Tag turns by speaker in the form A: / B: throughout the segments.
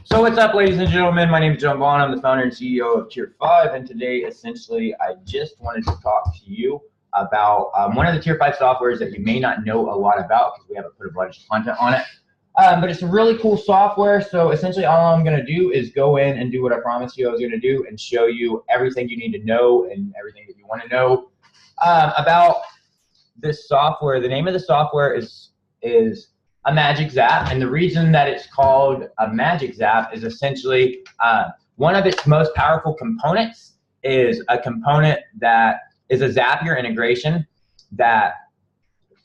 A: So what's up, ladies and gentlemen? My name is John Vaughn. I'm the founder and CEO of Tier 5, and today, essentially, I just wanted to talk to you about one of the Tier 5 softwares that you may not know a lot about because we haven't put a bunch of content on it. But it's a really cool software, so essentially all I'm going to do is go in and do what I promised you I was going to do and show you everything you need to know and everything that you want to know about this software. The name of the software is a Magic Zap, and the reason that it's called a Magic Zap is essentially one of its most powerful components is a component that is a Zapier integration that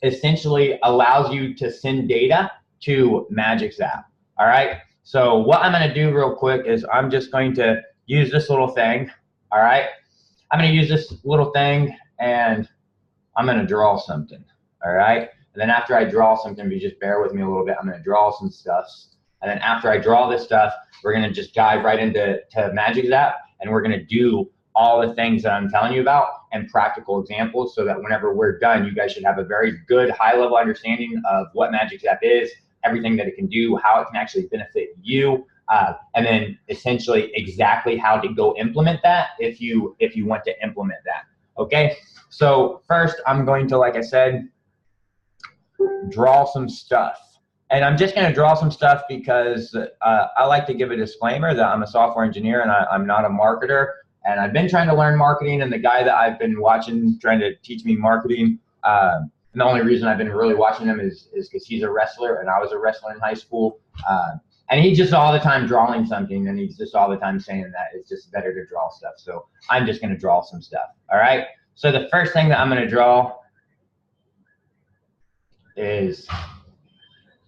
A: essentially allows you to send data to Magic Zap. All right, so what I'm going to do real quick is I'm just going to use this little thing. All right, I'm going to use this little thing and I'm going to draw something. All right. And then after I draw something, if you just bear with me a little bit, I'm going to draw some stuff. And then after I draw this stuff, we're going to just dive right into Magic Zap, and we're going to do all the things that I'm telling you about and practical examples so that whenever we're done, you guys should have a very good high-level understanding of what Magic Zap is, everything that it can do, how it can actually benefit you, and then essentially exactly how to go implement that if you want to implement that. Okay? So first, I'm going to, like I said, draw some stuff. And I'm just going to draw some stuff because I like to give a disclaimer that I'm a software engineer and I'm not a marketer. And I've been trying to learn marketing, and the guy that I've been watching trying to teach me marketing, and the only reason I've been really watching him is because he's a wrestler and I was a wrestler in high school. And he's just all the time drawing something, and he's just all the time saying that it's just better to draw stuff. So I'm just going to draw some stuff. All right. So the first thing that I'm going to draw is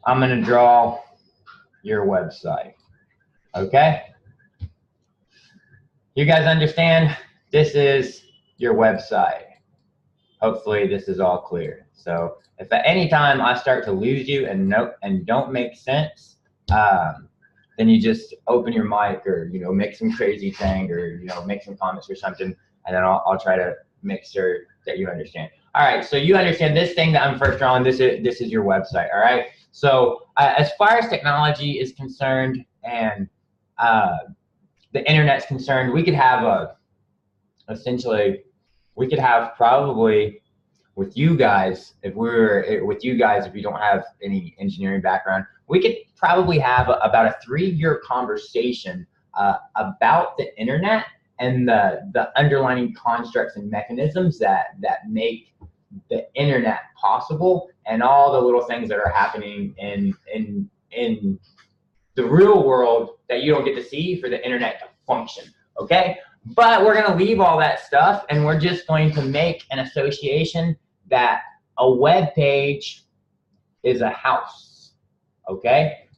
A: I'm going to draw your website. Okay? You guys understand? This is your website. Hopefully this is all clear. So if at any time I start to lose you and don't make sense, then you just open your mic or make some crazy thing or make some comments or something, and then I'll try to make sure that you understand. All right, so you understand this thing that I'm first drawing, this is your website, all right? So as far as technology is concerned and the internet's concerned, we could have essentially, we could have probably with you guys, if you don't have any engineering background, we could probably have about a 3-year conversation about the internet and the underlying constructs and mechanisms that make the internet possible, and all the little things that are happening in the real world that you don't get to see for the internet to function. Okay, but we're going to leave all that stuff, and we're just going to make an association that a web page is a house. Okay,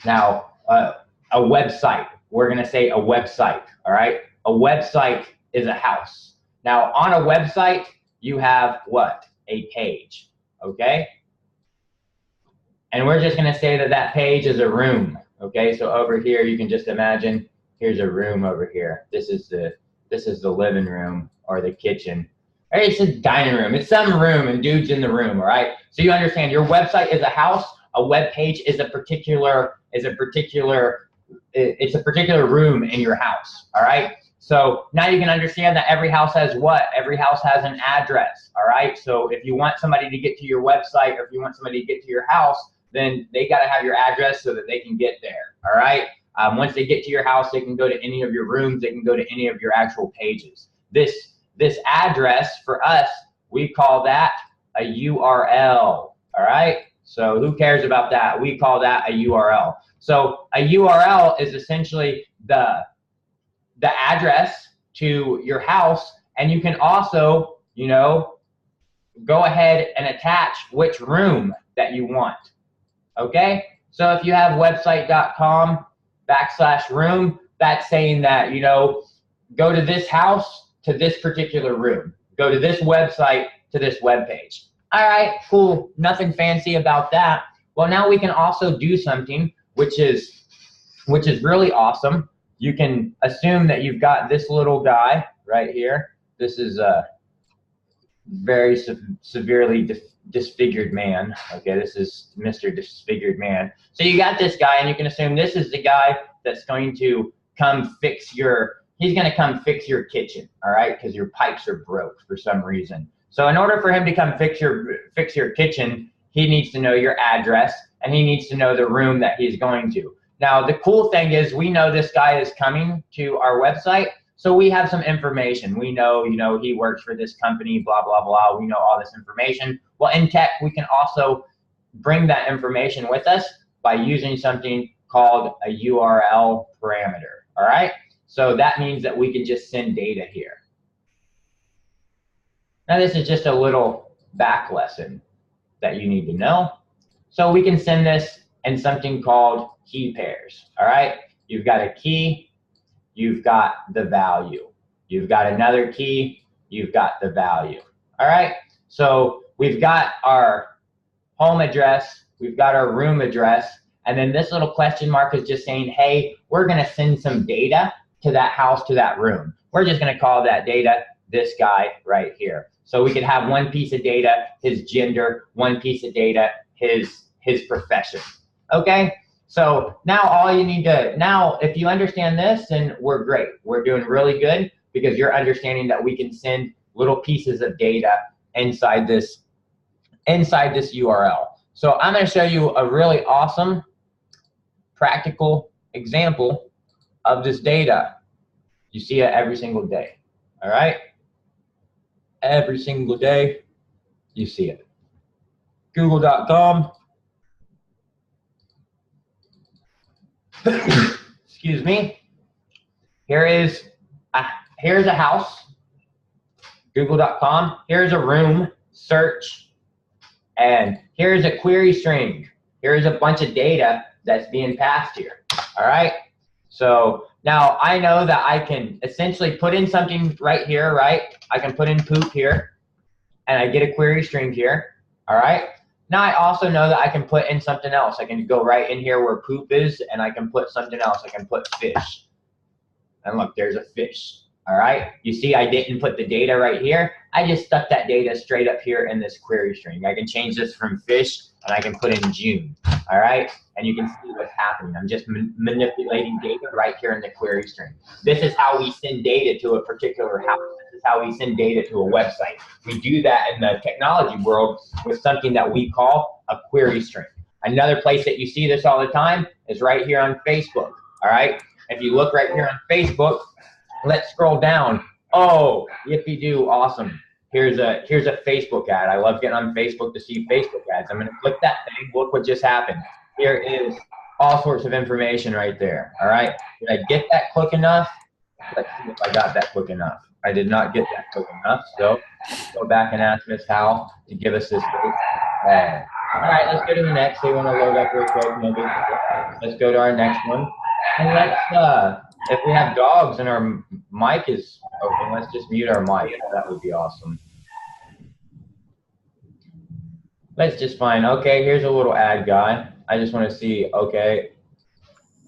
A: now a website, we're going to say a website. All right, a website is a house. Now on a website you have what? A page, okay? And we're just gonna say that page is a room, okay? So over here, you can just imagine, here's a room over here. This is the living room or the kitchen. Or it's a dining room, it's some room and dude's in the room, all right? So you understand your website is a house, a web page is a particular room in your house, all right? So now you can understand that every house has what? Every house has an address, all right? So if you want somebody to get to your website or if you want somebody to get to your house, then they got to have your address so that they can get there, all right? Once they get to your house, they can go to any of your rooms, they can go to any of your actual pages. This address, for us, we call that a URL, all right? So who cares about that? We call that a URL. So a URL is essentially the address to your house, and you can also, go ahead and attach which room that you want, okay? So if you have website.com/room, that's saying that, go to this house to this particular room, go to this website to this web page. All right, cool, nothing fancy about that. Well, now we can also do something which is really awesome. You can assume that you've got this little guy right here. This is a very severely disfigured man. Okay, this is Mr. Disfigured Man. So you got this guy, and you can assume this is the guy that's going to come fix your, he's going to come fix your kitchen, all right, because your pipes are broke for some reason. So in order for him to come fix your kitchen, he needs to know your address, and he needs to know the room that he's going to. Now, the cool thing is we know this guy is coming to our website, so we have some information. We know, you know, he works for this company, blah, blah, blah. We know all this information. Well, in tech, we can also bring that information with us by using something called a URL parameter, all right? So that means that we can just send data here. Now, this is just a little back lesson that you need to know. So we can send this in something called key pairs, all right? You've got a key, you've got the value. You've got another key, you've got the value, all right? So we've got our home address, we've got our room address, and then this little question mark is just saying, hey, we're gonna send some data to that house, to that room. We're just gonna call that data this guy right here. So we could have one piece of data, his gender, one piece of data, his profession, okay? So now all you need to, now if you understand this, then we're great. We're doing really good because you're understanding that we can send little pieces of data inside this URL. So I'm gonna show you a really awesome practical example of this data. You see it every single day, all right? Every single day, you see it. Google.com. Excuse me. Here's a house. Google.com. Here's a room. Search. And here's a query string. Here's a bunch of data that's being passed here. All right. So now I know that I can essentially put in something right here, right? I can put in poop here, and I get a query string here. All right. Now I also know that I can put in something else. I can go right in here where poop is, and I can put something else. I can put fish. And look, there's a fish. All right. You see, I didn't put the data right here. I just stuck that data straight up here in this query string. I can change this from fish, and I can put in June. All right. And you can see what's happening. I'm just manipulating data right here in the query string. This is how we send data to a particular house. This is how we send data to a website. We do that in the technology world with something that we call a query string. Another place that you see this all the time is right here on Facebook. All right. If you look right here on Facebook, let's scroll down. Oh, yippee-doo, awesome. Here's a Facebook ad. I love getting on Facebook to see Facebook ads. I'm gonna click that thing. Look what just happened. Here is all sorts of information right there. All right. Did I get that quick enough? Let's see if I got that quick enough. I did not get that quick enough. So go back and ask Miss Howell to give us this ad. All right, let's go to the next. They want to load up real quick. Maybe. Let's go to our next one. And let's, if we have dogs and our mic is open, let's just mute our mic. That would be awesome. Let's just find, okay, here's a little ad guy. I just want to see, okay,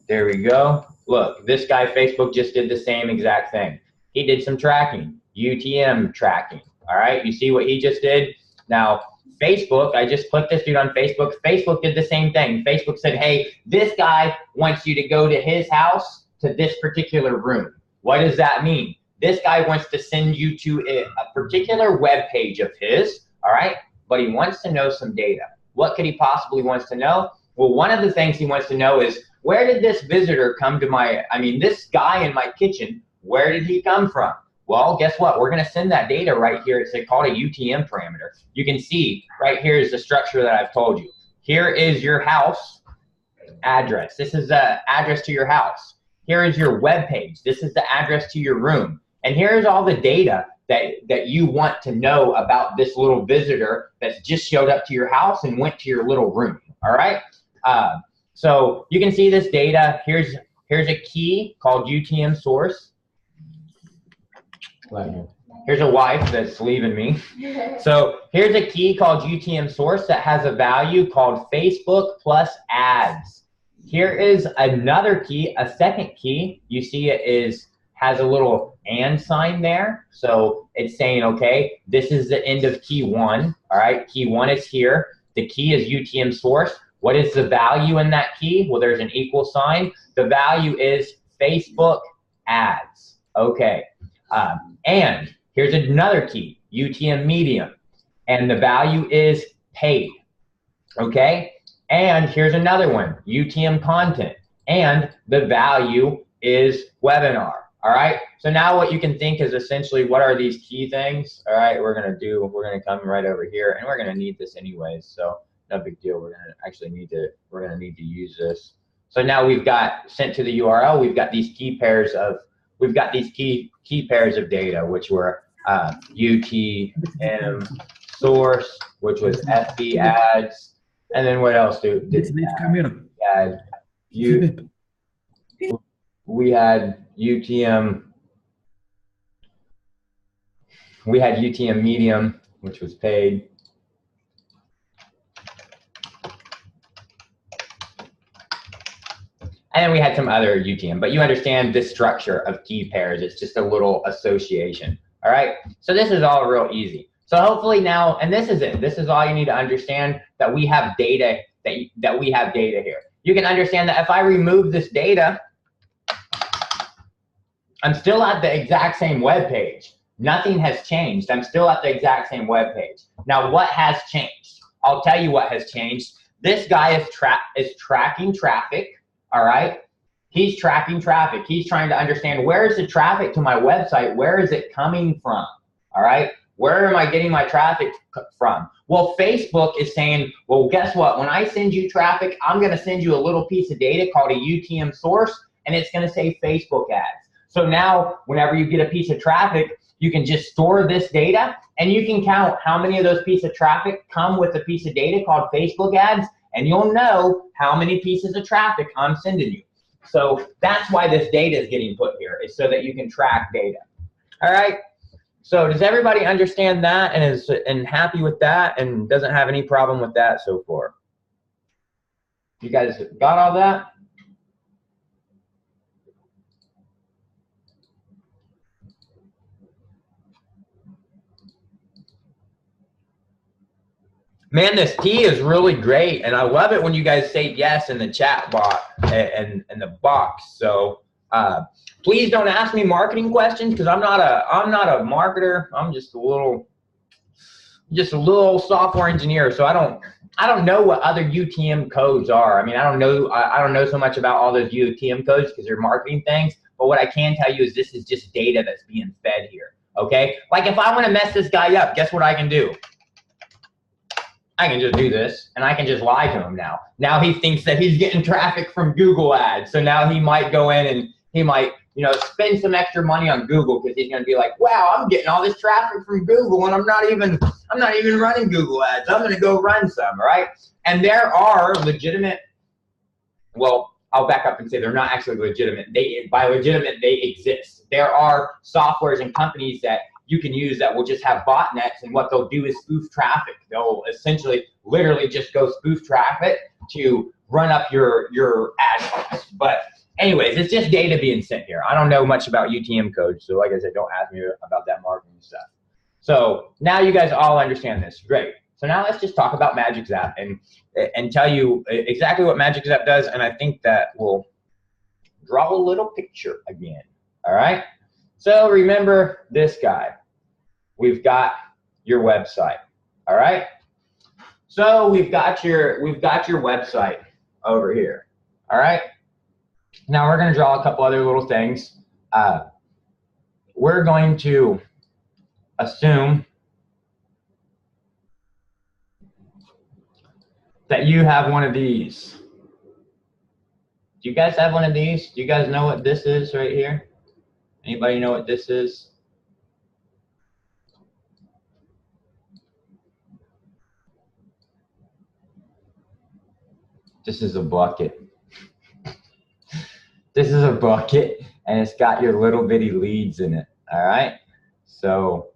A: there we go. Look, this guy, Facebook, just did the same exact thing. He did some tracking, UTM tracking, all right? You see what he just did? Now, Facebook, I just clicked this dude on Facebook. Facebook did the same thing. Facebook said, hey, this guy wants you to go to his house to this particular room. What does that mean? This guy wants to send you to a particular web page of his, all right? But he wants to know some data. What could he possibly wants to know? Well, one of the things he wants to know is, where did this visitor come to this guy in my kitchen, where did he come from? Well, guess what? We're going to send that data right here. It's called a UTM parameter. You can see right here is the structure that I've told you. Here is your house address. This is the address to your house. Here is your web page. This is the address to your room. And here's all the data that you want to know about this little visitor that's just showed up to your house and went to your little room. All right. So you can see this data. Here's a key called UTM source. Here's a wife that's leaving me. So here's a key called UTM source that has a value called Facebook plus ads. Here is another key, a second key. You see it has a little and sign there. So it's saying, okay, this is the end of key one. All right, key one is here. The key is UTM source. What is the value in that key? Well, there's an equal sign. The value is Facebook ads. Okay. And here's another key, UTM medium. And the value is paid. Okay. And here's another one, UTM content. And the value is webinar. All right. So now what you can think is essentially what are these key things? All right. We're going to come right over here and we're going to need this anyways. So no big deal. We're going to need to use this. So now we've got sent to the URL. We've got these key pairs of data, which were UTM source, which was FB ads. And then what else we had UTM. We had UTM medium, which was paid. And then we had some other UTM, but you understand this structure of key pairs. It's just a little association. All right. So this is all real easy. So hopefully now, and this is it. This is all you need to understand, that we have data, that we have data here. You can understand that if I remove this data, I'm still at the exact same web page. Nothing has changed. I'm still at the exact same web page. Now, what has changed? I'll tell you what has changed. This guy is tracking traffic. All right. He's tracking traffic. He's trying to understand, where is the traffic to my website? Where is it coming from? All right. Where am I getting my traffic from? Well, Facebook is saying, well, guess what? When I send you traffic, I'm going to send you a little piece of data called a UTM source, and it's going to say Facebook ads. So now whenever you get a piece of traffic, you can just store this data and you can count how many of those pieces of traffic come with a piece of data called Facebook ads, and you'll know how many pieces of traffic I'm sending you. So that's why this data is getting put here, is so that you can track data. All right. So does everybody understand that and is happy with that and doesn't have any problem with that so far? You guys got all that? Man, this tea is really great, and I love it when you guys say yes in the chat box and the box. So please don't ask me marketing questions, because I'm not a marketer. I'm just a little software engineer. So I don't know what other UTM codes are. I mean, I don't know so much about all those UTM codes because they're marketing things. But what I can tell you is this is just data that's being fed here. Okay, like if I want to mess this guy up, guess what I can do? I can just do this, and I can just lie to him now. Now he thinks that he's getting traffic from Google ads. So now he might go in and he might, spend some extra money on Google, because he's going to be like, wow, I'm getting all this traffic from Google, and I'm not even running Google ads. I'm going to go run some, right? And there are legitimate, well, I'll back up and say they're not actually legitimate. By legitimate, they exist. There are softwares and companies that you can use that will just have botnets, and what they'll do is spoof traffic. They'll essentially literally just go spoof traffic to run up your ad costs. But anyways, it's just data being sent here. I don't know much about UTM codes, so like I said, don't ask me about that marketing stuff. So now you guys all understand this. Great. So now let's just talk about Magic Zap and tell you exactly what Magic Zap does, and I think that will draw a little picture again. All right? So remember this guy. We've got your website. All right? So we've got your website over here. All right? Now we're going to draw a couple other little things. We're going to assume that you have one of these. Do you guys have one of these? Do you guys know what this is right here? Anybody know what this is? This is a bucket. This is a bucket, and it's got your little bitty leads in it. All right? So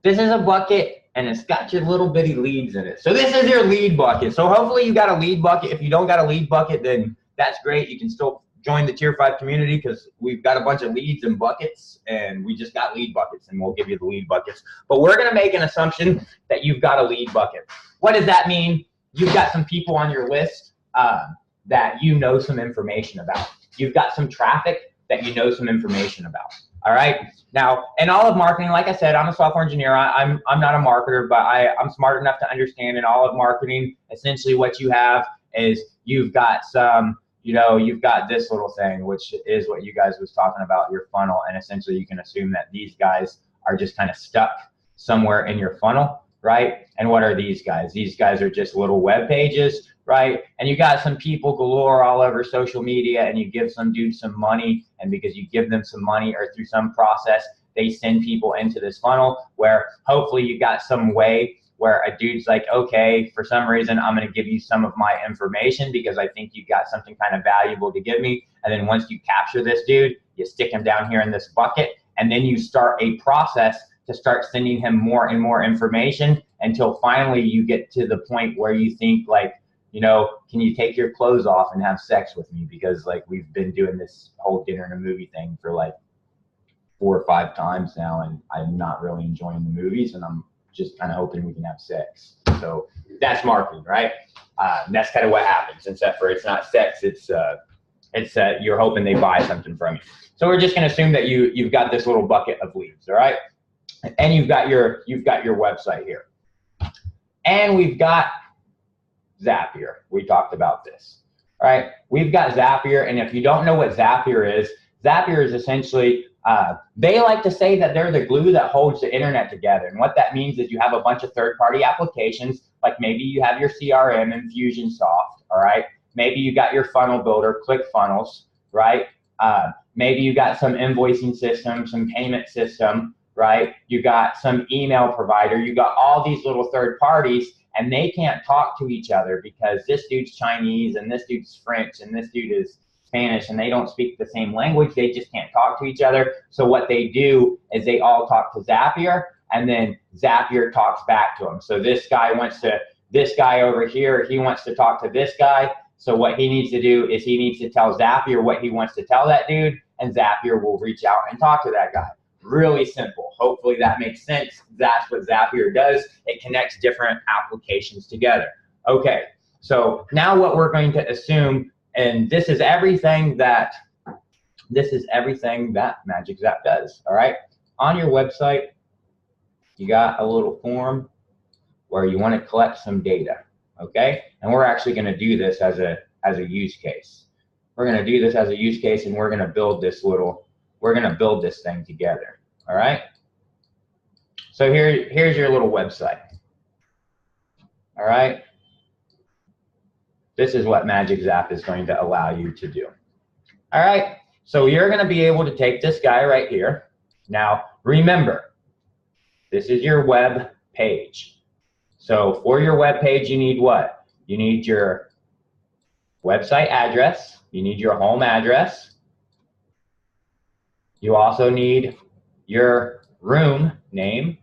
A: this is a bucket, and it's got your little bitty leads in it. So this is your lead bucket. So hopefully you got a lead bucket. If you don't got a lead bucket, then that's great. You can still join the Tier 5 community, because we've got a bunch of leads and buckets, and we just got lead buckets, and we'll give you the lead buckets. But we're going to make an assumption that you've got a lead bucket. What does that mean? You've got some people on your list that you know some information about. You've got some traffic that you know some information about. All right. Now, in all of marketing, like I said, I'm a software engineer. I'm not a marketer, but I'm smart enough to understand in all of marketing, essentially what you have is you've got some, you've got this little thing, which is what you guys was talking about, your funnel. And essentially you can assume that these guys are just kind of stuck somewhere in your funnel, right? And what are these guys? These guys are just little web pages, right? And you got some people galore all over social media, and you give some dude some money, and because you give them some money or through some process, they send people into this funnel where hopefully you got some way where a dude's like, okay, for some reason, I'm going to give you some of my information because I think you got something kind of valuable to give me. And then once you capture this dude, you stick him down here in this bucket, and then you start a process to start sending him more and more information until finally you get to the point where you think like, can you take your clothes off and have sex with me? Because like we've been doing this whole dinner and a movie thing for like 4 or 5 times now, and I'm not really enjoying the movies, and I'm just kind of hoping we can have sex. So that's marketing, right? That's kind of what happens, except for it's not sex, it's you're hoping they buy something from you. So we're just gonna assume that you've got this little bucket of leads, all right? And you've got your website here. And we've got Zapier. We talked about this. All right. We've got Zapier, and if you don't know what Zapier is essentially, they like to say that they're the glue that holds the internet together. And what that means is you have a bunch of third-party applications, like maybe you have your CRM, Infusionsoft, all right? Maybe you got your funnel builder, ClickFunnels, right? Maybe you got some invoicing system, some payment system, right? You got some email provider, you got all these little third parties, and they can't talk to each other because this dude's Chinese and this dude's French and this dude is Spanish, and they don't speak the same language. They just can't talk to each other. So what they do is they all talk to Zapier, and then Zapier talks back to them. So this guy over here, he wants to talk to this guy. So what he needs to do is he needs to tell Zapier what he wants to tell that dude, and Zapier will reach out and talk to that guy. Really simple. Hopefully that makes sense. That's what Zapier does. It connects different applications together. Okay, so now what we're going to assume, and this is everything that Magic Zap does, all right? On your website, you got a little form where you want to collect some data, okay? And we're actually going to do this as a use case. We're going to do this as a use case, and we're going to build this thing together, all right? So here's your little website, all right? This is what Magic Zap is going to allow you to do. All right, so you're gonna be able to take this guy right here. Now, remember, this is your web page. So for your web page, you need what? You need your website address, you need your home address, you also need your room name,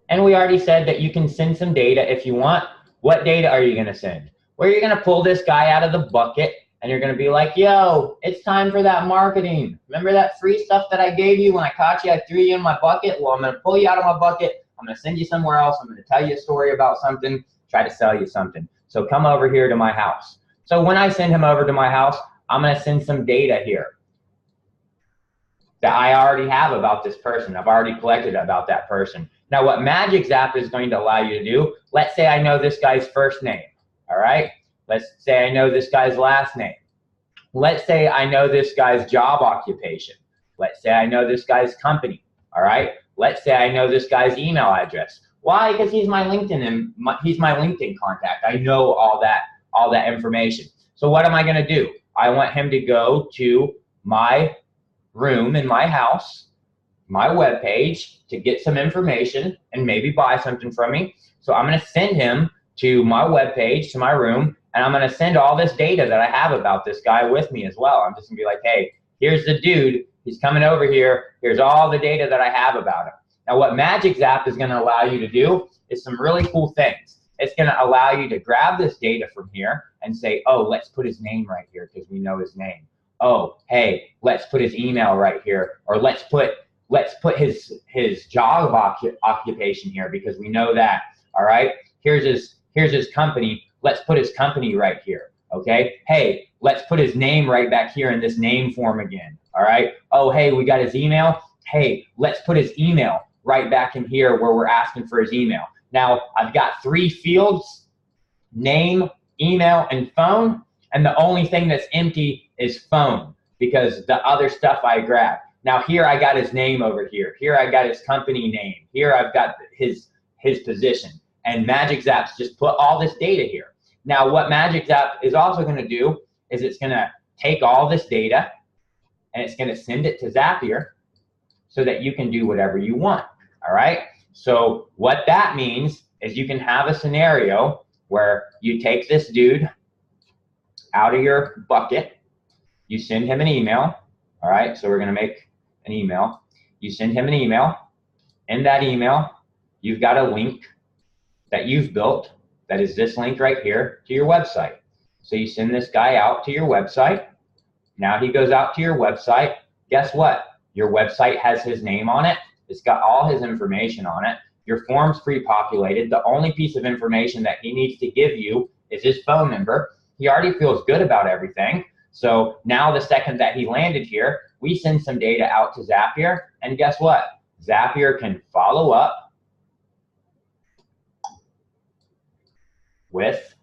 A: and we already said that you can send some data if you want. What data are you going to send? Well, you're going to pull this guy out of the bucket, and you're going to be like, yo, it's time for that marketing. Remember that free stuff that I gave you when I caught you? I threw you in my bucket. Well, I'm going to pull you out of my bucket. I'm going to send you somewhere else. I'm going to tell you a story about something, try to sell you something. So come over here to my house. So when I send him over to my house, I'm going to send some data here that I already have about this person. I've already collected about that person. Now, what Magic Zap is going to allow you to do, let's say I know this guy's first name, all right? Let's say I know this guy's last name. Let's say I know this guy's job occupation. Let's say I know this guy's company, all right? Let's say I know this guy's email address. Why? Because he's my LinkedIn and he's my LinkedIn contact. I know all that information. So what am I going to do? I want him to go to my room in my house, my web page, to get some information and maybe buy something from me. So I'm going to send him to my web page, to my room, and I'm going to send all this data that I have about this guy with me as well. I'm just going to be like, hey, here's the dude. He's coming over here. Here's all the data that I have about him. Now, what Magic Zap is going to allow you to do is some really cool things. It's going to allow you to grab this data from here and say, oh, let's put his name right here because we know his name. Oh, hey, let's put his email right here, or let's put his job occupation here because we know that. All right, here's his company. let's put his company right here. Okay, hey, let's put his name right back here in this name form again. All right, oh, hey, we got his email. Hey, let's put his email right back in here where we're asking for his email. Now, I've got 3 fields, name, email, and phone, and the only thing that's empty is phone because the other stuff I grabbed. Now here I got his name over here. Here I got his company name. Here I've got his position. And Magic Zap's just put all this data here. Now what Magic Zap is also going to do is it's going to take all this data and it's going to send it to Zapier so that you can do whatever you want. All right. So what that means is you can have a scenario where you take this dude out of your bucket, you send him an email. All right. So we're going to make an email. You send him an email. In that email, you've got a link that you've built that is this link right here to your website. So you send this guy out to your website. Now he goes out to your website. Guess what? Your website has his name on it. It's got all his information on it. Your form's pre-populated. The only piece of information that he needs to give you is his phone number. He already feels good about everything. So now the second that he landed here, we send some data out to Zapier, and guess what? Zapier can follow up with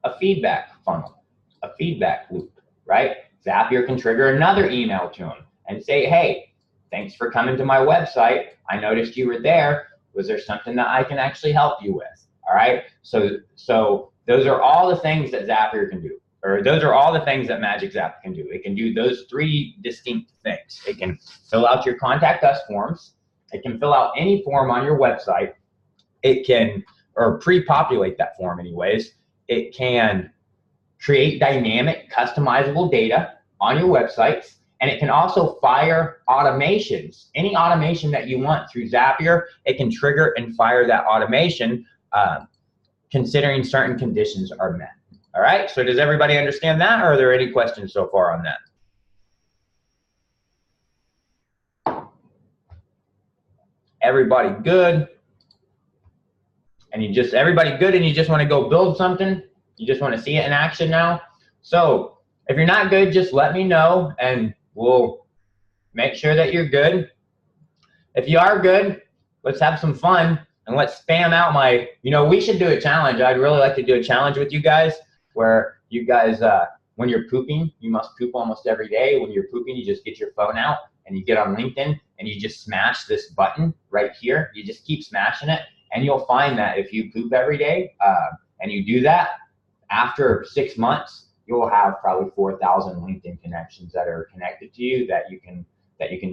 A: a feedback funnel, a feedback loop, right? Zapier can trigger another email to him and say, hey, thanks for coming to my website. I noticed you were there. Was there something that I can actually help you with? All right. So those are all the things that Zapier can do, or those are all the things that Magic Zap can do. It can do those 3 distinct things. It can fill out your contact us forms. It can fill out any form on your website. It can, or pre-populate that form anyways. It can create dynamic, customizable data on your websites. And it can also fire automations. Any automation that you want through Zapier, it can trigger and fire that automation considering certain conditions are met. All right, so does everybody understand that, or are there any questions so far on that? Everybody good? And everybody good and you just want to go build something? You just want to see it in action now? So if you're not good, just let me know and we'll make sure that you're good. If you are good, let's have some fun and let's spam out my, we should do a challenge. I'd really like to do a challenge with you guys where you guys, when you're pooping, you must poop almost every day. When you're pooping, you just get your phone out and you get on LinkedIn and you just smash this button right here. You just keep smashing it and you'll find that if you poop every day and you do that, after 6 months, you'll have probably 4,000 LinkedIn connections that are connected to you that you can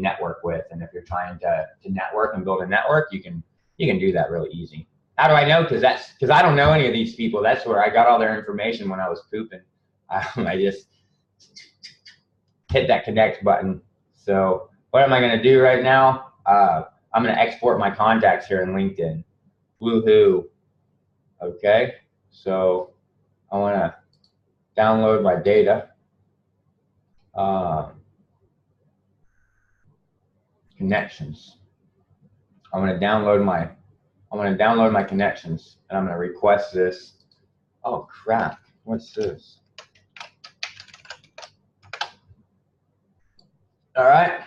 A: network with. And if you're trying to network and build a network, you can do that really easy. How do I know? Because I don't know any of these people. That's where I got all their information when I was pooping. I just hit that connect button. So what am I going to do right now? I'm going to export my contacts here in LinkedIn. Woohoo. Okay. So I want to download my data. Connections. I'm going to download my connections and I'm going to request this. Oh crap, what's this? All right.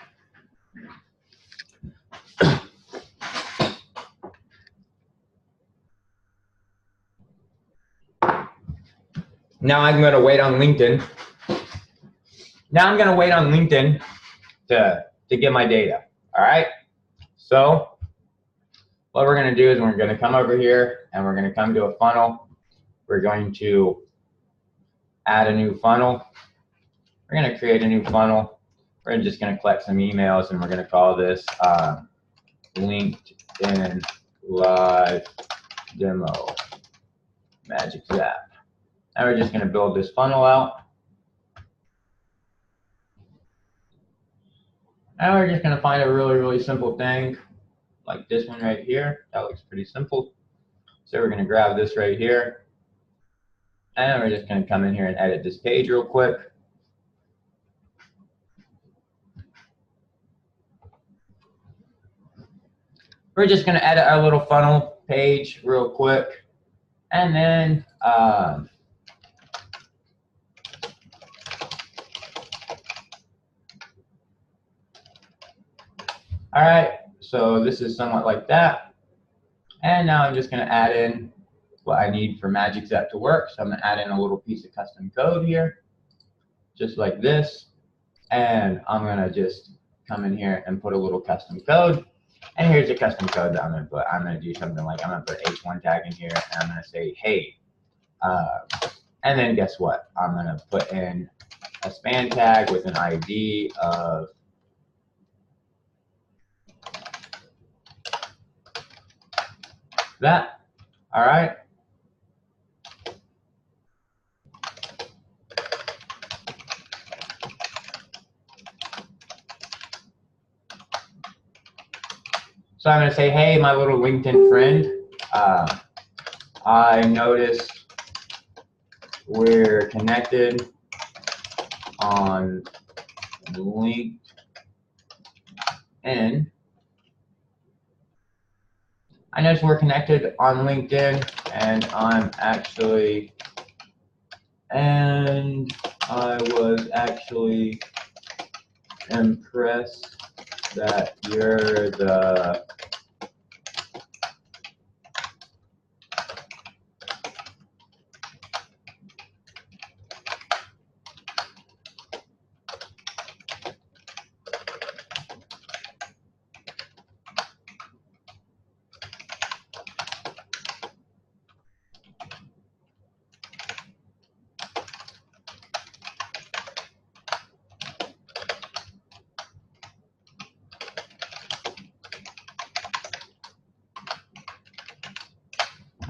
A: Now I'm going to wait on LinkedIn. To get my data. All right. So what we're going to do is we're going to come over here and we're going to come to a funnel. We're going to add a new funnel. We're going to create a new funnel. We're just going to collect some emails and we're going to call this LinkedIn Live Demo Magic Zap. Now we're just going to build this funnel out. Now we're just going to find a really, really simple thing like this one right here. That looks pretty simple. So we're going to grab this right here. And we're just going to come in here and edit this page real quick. We're just going to edit our little funnel page real quick. And then All right, so this is somewhat like that. And now I'm just going to add in what I need for Magic Zap to work. So I'm going to add in a little piece of custom code here, just like this. And I'm going to just come in here and put a little custom code. And here's the custom code that I'm going to put. I'm going to do something like I'm going to put H1 tag in here, and I'm going to say, hey. And then guess what? I'm going to put in a span tag with an ID of that. All right. So I'm going to say, hey, my little LinkedIn friend, I noticed we're connected on LinkedIn. I noticed we're connected on LinkedIn, and I was actually impressed that you're the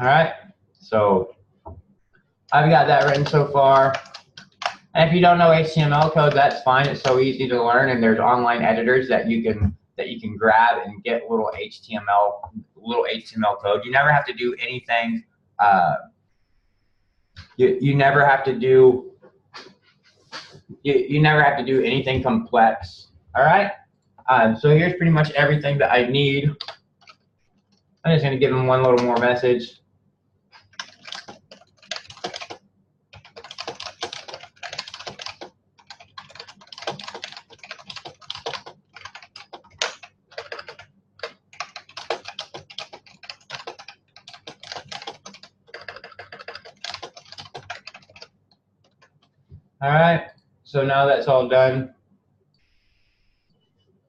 A: All right, so I've got that written so far. And if you don't know HTML code, that's fine. It's so easy to learn, and there's online editors that you can grab and get little HTML code. You never have to do anything. You never have to do you never have to do anything complex. All right. So here's pretty much everything that I need. I'm just going to give them one little more message. All right, so now that's all done.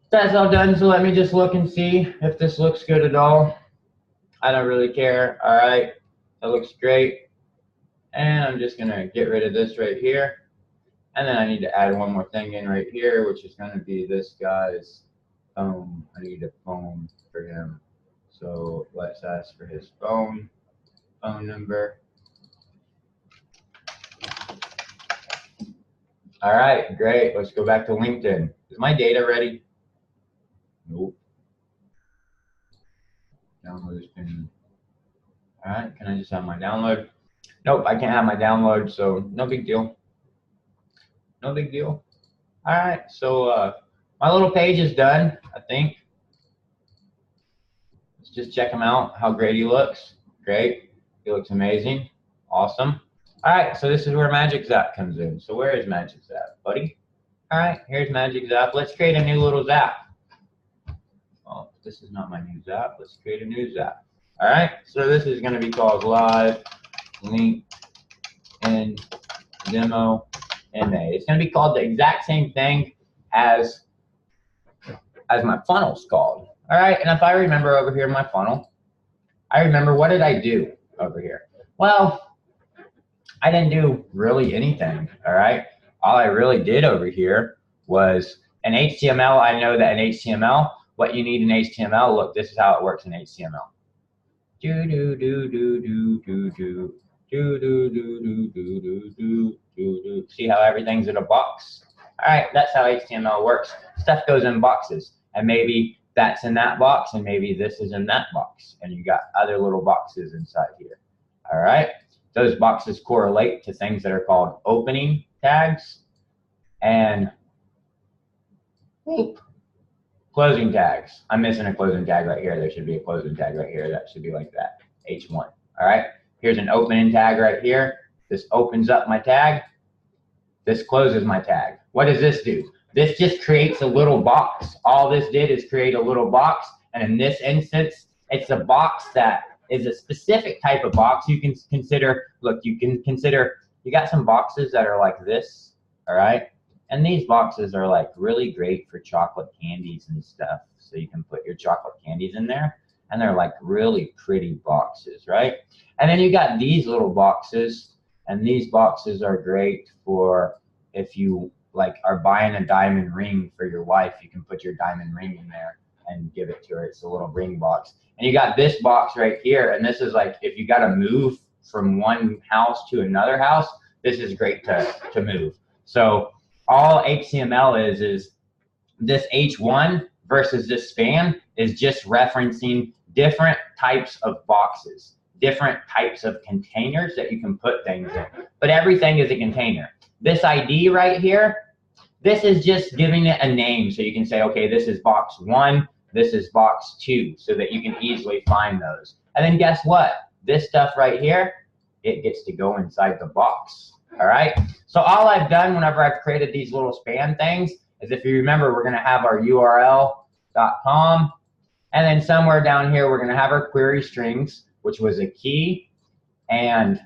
A: That's all done, so let me just look and see if this looks good at all. I don't really care. All right, that looks great. And I'm just gonna get rid of this right here. And then I need to add one more thing in right here, which is gonna be this guy's phone. I need a phone for him. So let's ask for his phone number. All right, great. Let's go back to LinkedIn. Is my data ready? Nope. Download is pending. All right, can I just have my download? Nope, I can't have my download, so no big deal. No big deal. All right, so my little page is done, I think. Let's just check him out, how great he looks. Great, he looks amazing, awesome. All right, so this is where Magic Zap comes in. So where is Magic Zap, buddy? All right, here's Magic Zap. Let's create a new little zap. Oh, this is not my new zap. Let's create a new zap. All right, so this is going to be called Live LinkedIn Demo MA. It's going to be called the exact same thing as my funnel's called. All right, and if I remember over here in my funnel, I remember what did I do over here? Well, I didn't do really anything. All right, all I really did over here was in HTML. I know that in HTML, what you need in HTML, look, this is how it works in HTML. Do do do do do do do do do do do do do do do. See how everything's in a box? All right, that's how HTML works. Stuff goes in boxes, and maybe that's in that box, and maybe this is in that box, and you got other little boxes inside here. All right, those boxes correlate to things that are called opening tags and closing tags. I'm missing a closing tag right here. There should be a closing tag right here. That should be like that, H1. All right, here's an opening tag right here. This opens up my tag. This closes my tag. What does this do? This just creates a little box. All this did is create a little box, and in this instance, it's a box that is a specific type of box. You can consider, look, you got some boxes that are like this, all right? And these boxes are like really great for chocolate candies and stuff. So you can put your chocolate candies in there, and they're like really pretty boxes, right? And then you got these little boxes, and these boxes are great for if you like are buying a diamond ring for your wife, you can put your diamond ring in there and give it to her. It's a little ring box. And you got this box right here, and this is like if you got to move from one house to another house, this is great to move. So all HTML is this H1 versus this span is just referencing different types of boxes, different types of containers that you can put things in. But everything is a container. This ID right here, this is just giving it a name, so you can say, okay, this is box 1, this is box 2, so that you can easily find those. And then guess what? This stuff right here, it gets to go inside the box. All right. So all I've done whenever I've created these little span things is, if you remember, we're going to have our URL.com, and then somewhere down here we're going to have our query strings, which was a key and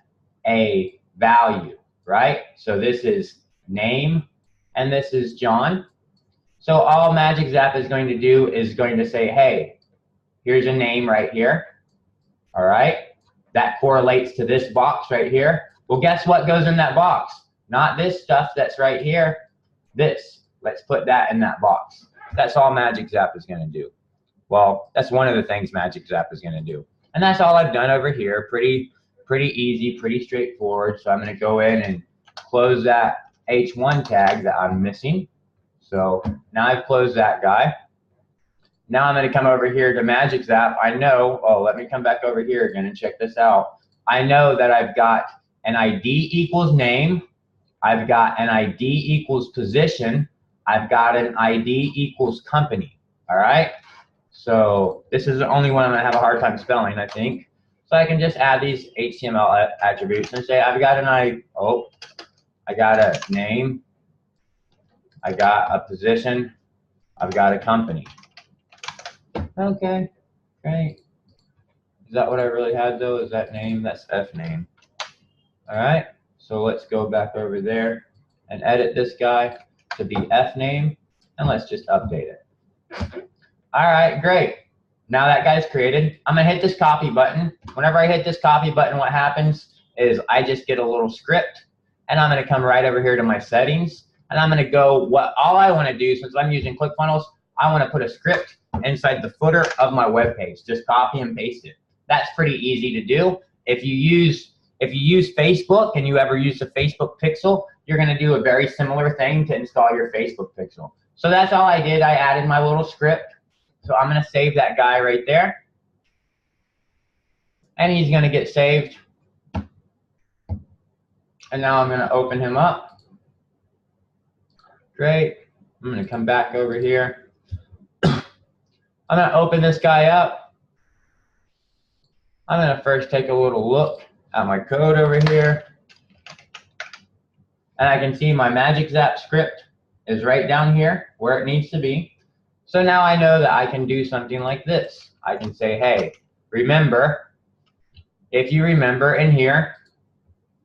A: a value, right? So this is name and this is John. So all Magic Zap is going to do is going to say, hey, here's a name right here. All right. That correlates to this box right here. Well, guess what goes in that box? Not this stuff that's right here. This. Let's put that in that box. That's all Magic Zap is going to do. Well, that's one of the things Magic Zap is going to do. And that's all I've done over here. Pretty easy, pretty straightforward. So I'm going to go in and close that H1 tag that I'm missing. So now I've closed that guy. Now I'm going to come over here to Magic Zap. I know, oh, let me come back over here again and check this out. I know that I've got an ID equals name. I've got an ID equals position. I've got an ID equals company. All right. So this is the only one I'm going to have a hard time spelling, I think. So I can just add these HTML attributes and say I've got an I got a name. I got a position. I've got a company. Okay, great. Is that what I really had though? Is that name? That's F name. All right, so let's go back over there and edit this guy to be F name, and let's just update it. All right, great. Now that guy's created, I'm gonna hit this copy button. Whenever I hit this copy button, what happens is I just get a little script, and I'm gonna come right over here to my settings, and I'm gonna go, all I wanna do, since I'm using ClickFunnels, I wanna put a script inside the footer of my web page. Just copy and paste it. That's pretty easy to do. If you use Facebook and you ever use the Facebook pixel, you're going to do a very similar thing to install your Facebook pixel. So that's all I did. I added my little script. So I'm going to save that guy right there. And he's going to get saved. And now I'm going to open him up. Great. I'm going to come back over here. I'm going to open this guy up. I'm going to first take a little look at my code over here. And I can see my Magic Zap script is right down here where it needs to be. So now I know that I can do something like this. I can say, hey, remember, if you remember in here,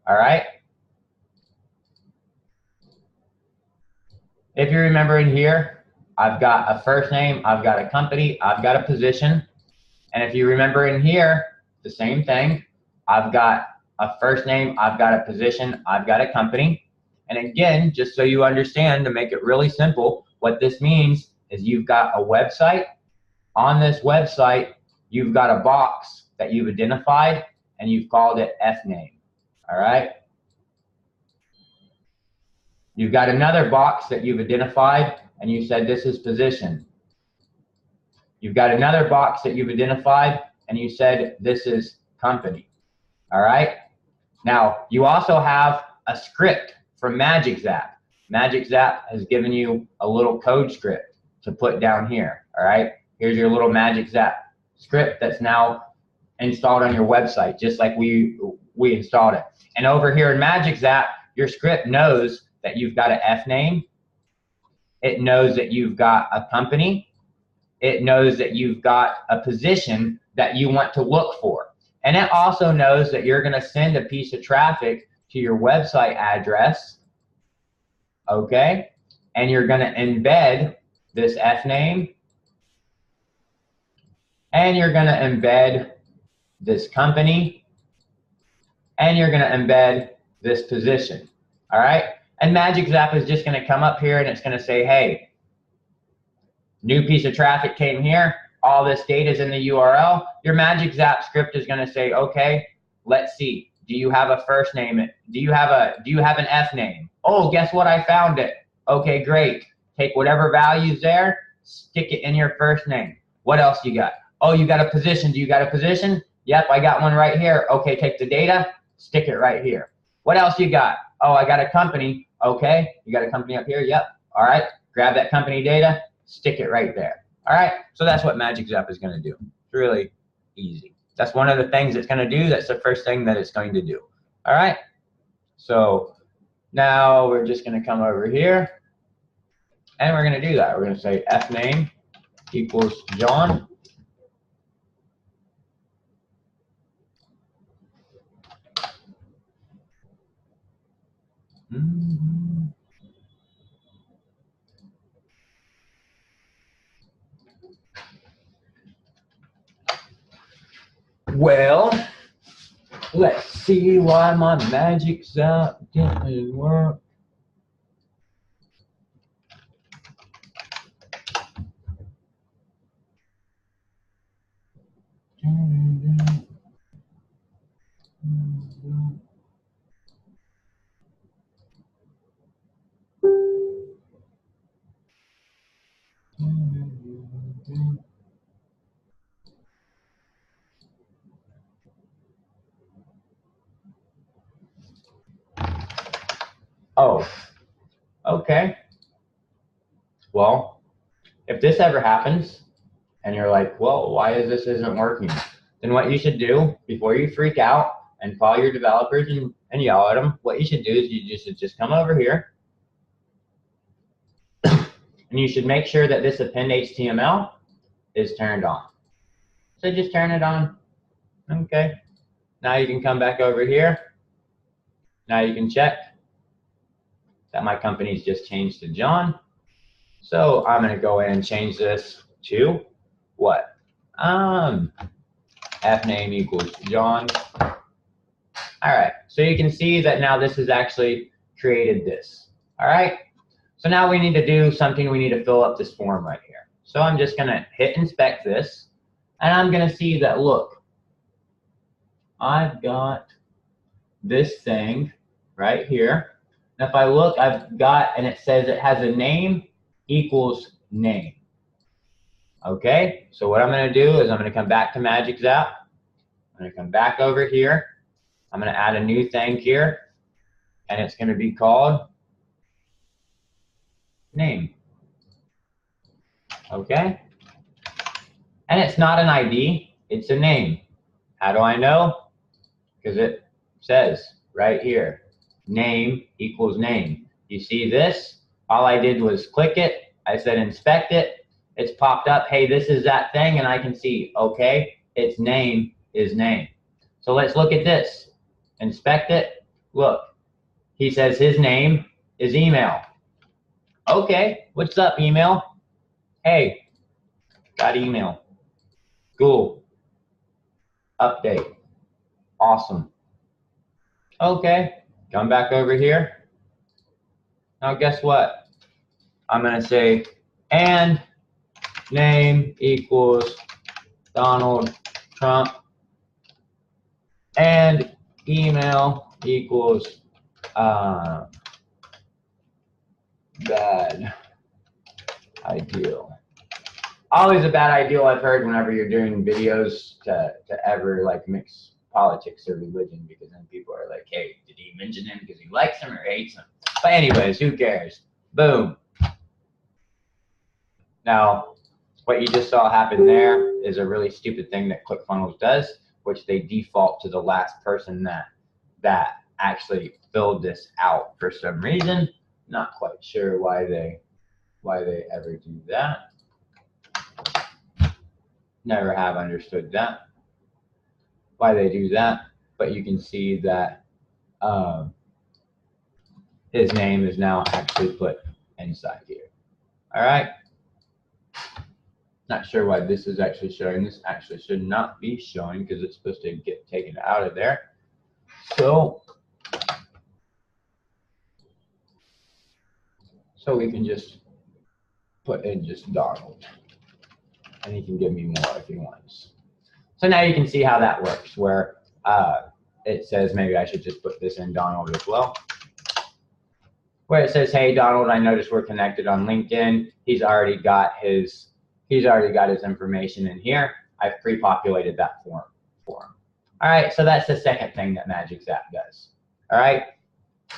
A: all right? If you remember in here, I've got a first name, I've got a company, I've got a position. And if you remember in here, the same thing. I've got a first name, I've got a position, I've got a company. And again, just so you understand, to make it really simple, what this means is you've got a website. On this website, you've got a box that you've identified, and you've called it F name. All right? You've got another box that you've identified, and you said this is position. You've got another box that you've identified, and you said this is company. All right? Now, you also have a script from Magic Zap. Magic Zap has given you a little code script to put down here. All right? Here's your little Magic Zap script that's now installed on your website, just like we installed it. And over here in Magic Zap, your script knows that you've got an F name. It knows that you've got a company. It knows that you've got a position that you want to look for. And it also knows that you're going to send a piece of traffic to your website address, okay? And you're going to embed this F name, and you're going to embed this company, and you're going to embed this position, all right? And Magic Zap is just going to come up here and it's going to say, hey, new piece of traffic came here. All this data is in the URL. Your Magic Zap script is going to say, okay, let's see. Do you have a first name? Do you have an F name? Oh, guess what? I found it. Okay, great. Take whatever value's there, stick it in your first name. What else you got? Oh, you got a position. Do you got a position? Yep, I got one right here. Okay, take the data, stick it right here. What else you got? Oh, I got a company. Okay, you got a company up here? Yep. All right, grab that company data, stick it right there. All right, so that's what Magic Zap is going to do. It's really easy. That's one of the things it's going to do. That's the first thing that it's going to do. All right, so now we're just going to come over here and we're going to do that. We're going to say F name equals John. Well, let's see why my Magic Zap didn't work. Oh, okay. Well, if this ever happens and you're like, well, why is this isn't working? Then what you should do before you freak out and call your developers and yell at them, what you should do is you should just come over here and you should make sure that this append HTML is turned on. So just turn it on. Okay. Now you can come back over here. Now you can check that my company's just changed to John. So I'm going to go in and change this to what? F name equals John. All right, so you can see that now this has actually created this. All right, so now we need to do something. We need to fill up this form right here. So I'm just going to hit inspect this, and I'm going to see that, look, I've got this thing right here. And if I look, I've got, and it says it has a name equals name. Okay, so what I'm going to do is I'm going to come back to Magic Zap. I'm going to come back over here. I'm going to add a new thing here, and it's going to be called name. Okay, and it's not an ID, it's a name. How do I know? Because it says right here, name equals name. You see this? All I did was click it. I said inspect it. It's popped up. Hey, this is that thing, and I can see, okay, its name is name. So let's look at this. Inspect it. Look, he says his name is email. Okay, what's up, email? Hey, got email. Cool. Update. Awesome. Okay, come back over here. Now guess what? I'm going to say, and name equals Donald Trump, and email equals bad ideal. Always a bad ideal, I've heard, whenever you're doing videos to ever like mix politics or religion, because then people are like, hey, did he mention him because he likes him or hates him? But anyways, who cares? Boom. Now, what you just saw happen there is a really stupid thing that ClickFunnels does, which they default to the last person that actually filled this out for some reason. Not quite sure why they why they ever do that. Never have understood that, why they do that. But you can see that his name is now actually put inside here. All right. Not sure why this is actually showing. This actually should not be showing because it's supposed to get taken out of there. So we can just put in just Donald, and he can give me more if he wants. So now you can see how that works, where it says maybe I should just put this in Donald as well. Where it says, hey Donald, I noticed we're connected on LinkedIn. He's already got his information in here. I've pre-populated that form for him. All right, so that's the second thing that Magic Zap does. All right.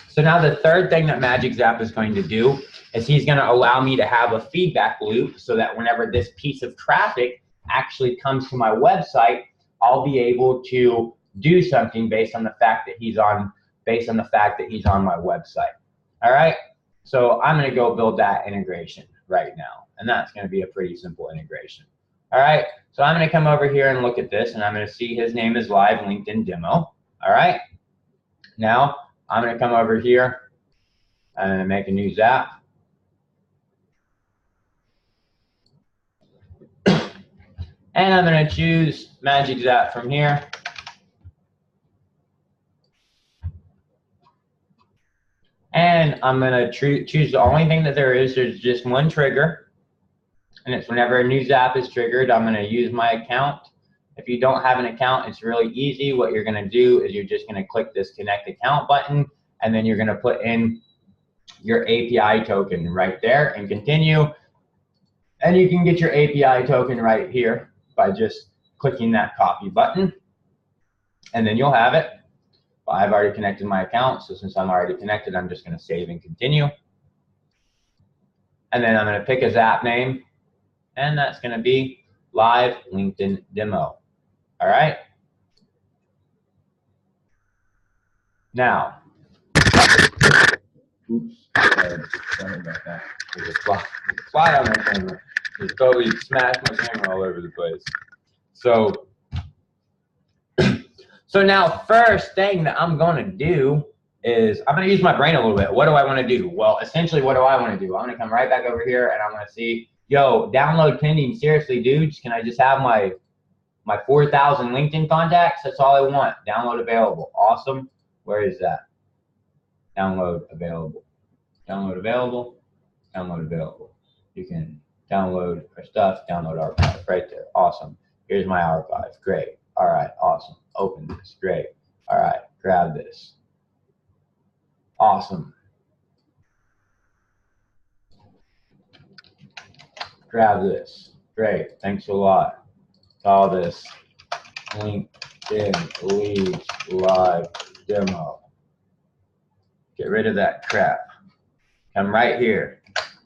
A: So now the third thing that Magic Zap is going to do is he's going to allow me to have a feedback loop so that whenever this piece of traffic actually comes to my website, I'll be able to do something based on the fact that he's on my website. All right. So I'm going to go build that integration right now. And that's going to be a pretty simple integration. All right. So I'm going to come over here and look at this, and I'm going to see his name is live LinkedIn demo. All right. Now I'm going to come over here and make a new Zap. And I'm going to choose Magic Zap from here. And I'm going to choose the only thing that there's just one trigger. And it's whenever a new Zap is triggered, I'm going to use my account. If you don't have an account, it's really easy. What you're going to do is you're just going to click this Connect Account button, and then you're going to put in your API token right there and continue. And you can get your API token right here by just clicking that copy button, and then you'll have it. Well, I've already connected my account, so since I'm already connected, I'm just going to save and continue. And then I'm going to pick a Zap name, and that's going to be Live LinkedIn Demo. All right. Now, oops, sorry about that. There's a fly on my camera. Just totally smashed my camera all over the place. So now first thing that I'm going to do is I'm going to use my brain a little bit. What do I want to do? Well, essentially, what do I want to do? I'm going to come right back over here, and I'm going to see, yo, download pending. Seriously, dudes, can I just have my 4,000 LinkedIn contacts? That's all I want. Download available. Awesome. Where is that? Download available. Download available. Download available. You can download our stuff, download archive right there. Awesome. Here's my archive. Great. All right. Awesome. Open this. Great. All right. Grab this. Awesome. Grab this. Great. Thanks a lot. Call this LinkedIn Leads Live Demo. Get rid of that crap. Come right here.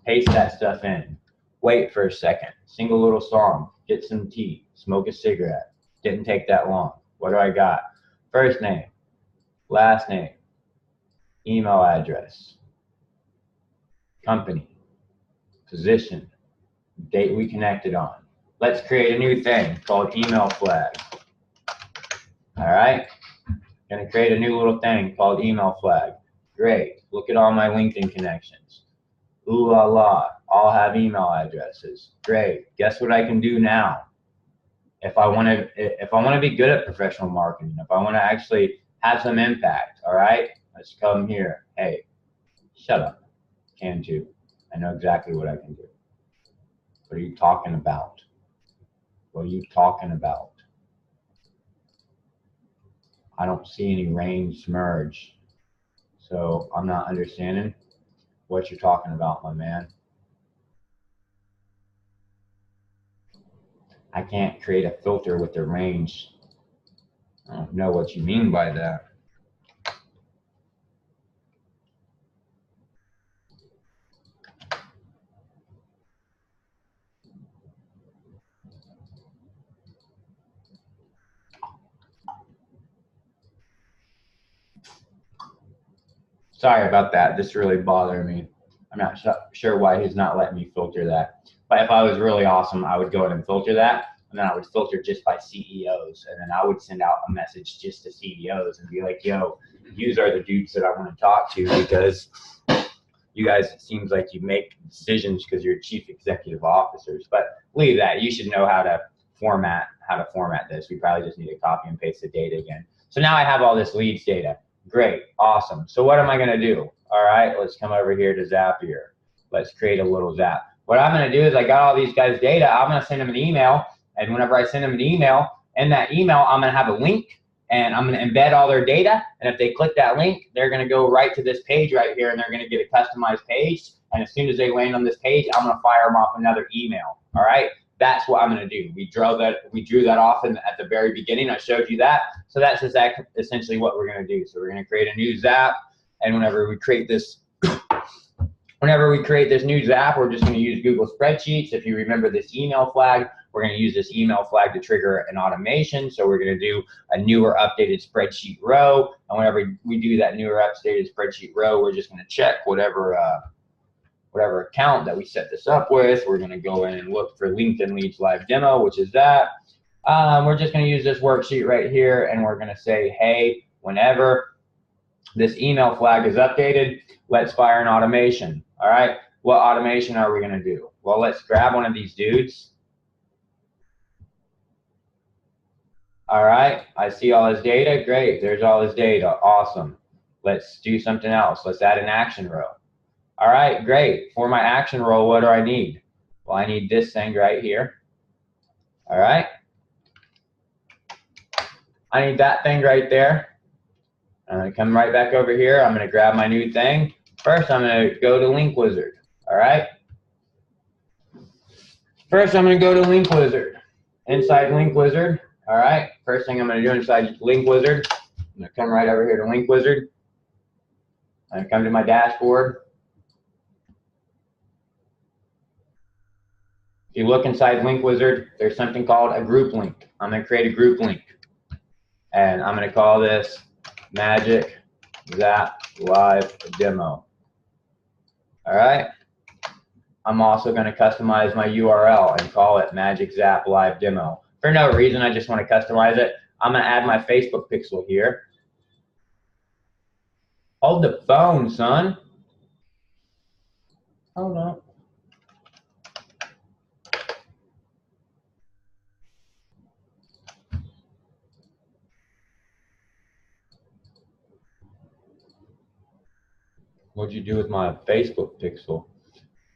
A: Paste that stuff in. Wait for a second. Sing a little song. Get some tea. Smoke a cigarette. Didn't take that long. What do I got? First name. Last name. Email address. Company. Position. Date we connected on. Let's create a new thing called email flag. All right. Gonna create a new little thing called email flag. Great. Look at all my LinkedIn connections. Ooh la la. All have email addresses. Great. Guess what I can do now? If I want to be good at professional marketing, if I want to actually have some impact, all right? Let's come here. Hey, shut up. Can do. I know exactly what I can do. What are you talking about? What are you talking about? I don't see any range merge. So I'm not understanding what you're talking about, my man. I can't create a filter with the range. I don't know what you mean by that. Sorry about that. This really bothered me. I'm not sure why he's not letting me filter that. But if I was really awesome, I would go ahead and filter that. And then I would filter just by CEOs. And then I would send out a message just to CEOs and be like, yo, these are the dudes that I want to talk to, because you guys, it seems like you make decisions because you're chief executive officers. But leave that. You should know how to format this. We probably just need to copy and paste the data again. So now I have all this leads data. Great, awesome. So what am I going to do? All right, let's come over here to Zapier. Let's create a little Zap. What I'm going to do is I got all these guys' data. I'm going to send them an email. And whenever I send them an email, in that email, I'm going to have a link, and I'm going to embed all their data. And if they click that link, they're going to go right to this page right here, and they're going to get a customized page. And as soon as they land on this page, I'm going to fire them off another email. All right, that's what I'm going to do. We drew that off at the very beginning. I showed you that. So that's essentially what we're going to do. So we're going to create a new Zap, and whenever we create this new Zap, we're just going to use Google Spreadsheets. If you remember this email flag, we're going to use this email flag to trigger an automation. So we're going to do a newer updated spreadsheet row. And whenever we do that newer updated spreadsheet row, we're just going to check whatever account that we set this up with. We're going to go in and look for LinkedIn Leads Live Demo, which is that. We're just going to use this worksheet right here, and we're going to say, hey, whenever this email flag is updated, let's fire an automation. All right, what automation are we going to do? Well, let's grab one of these dudes. All right, I see all his data. Great, there's all his data. Awesome. Let's do something else. Let's add an action row. All right, great. For my action row, what do I need? Well, I need this thing right here. All right. I need that thing right there. I'm going to come right back over here. I'm going to grab my new thing. First, I'm going to go to Link Wizard. All right. First, I'm going to go to Link Wizard. Inside Link Wizard. All right, first thing I'm going to do inside Link Wizard, I'm going to come right over here to Link Wizard. I'm going to come to my dashboard. If you look inside Link Wizard, there's something called a group link. I'm going to create a group link. And I'm going to call this Magic Zap Live Demo. All right. I'm also going to customize my URL and call it Magic Zap Live Demo. For no reason, I just want to customize it. I'm going to add my Facebook pixel here. Hold the phone, son. Hold on. What'd you do with my Facebook pixel?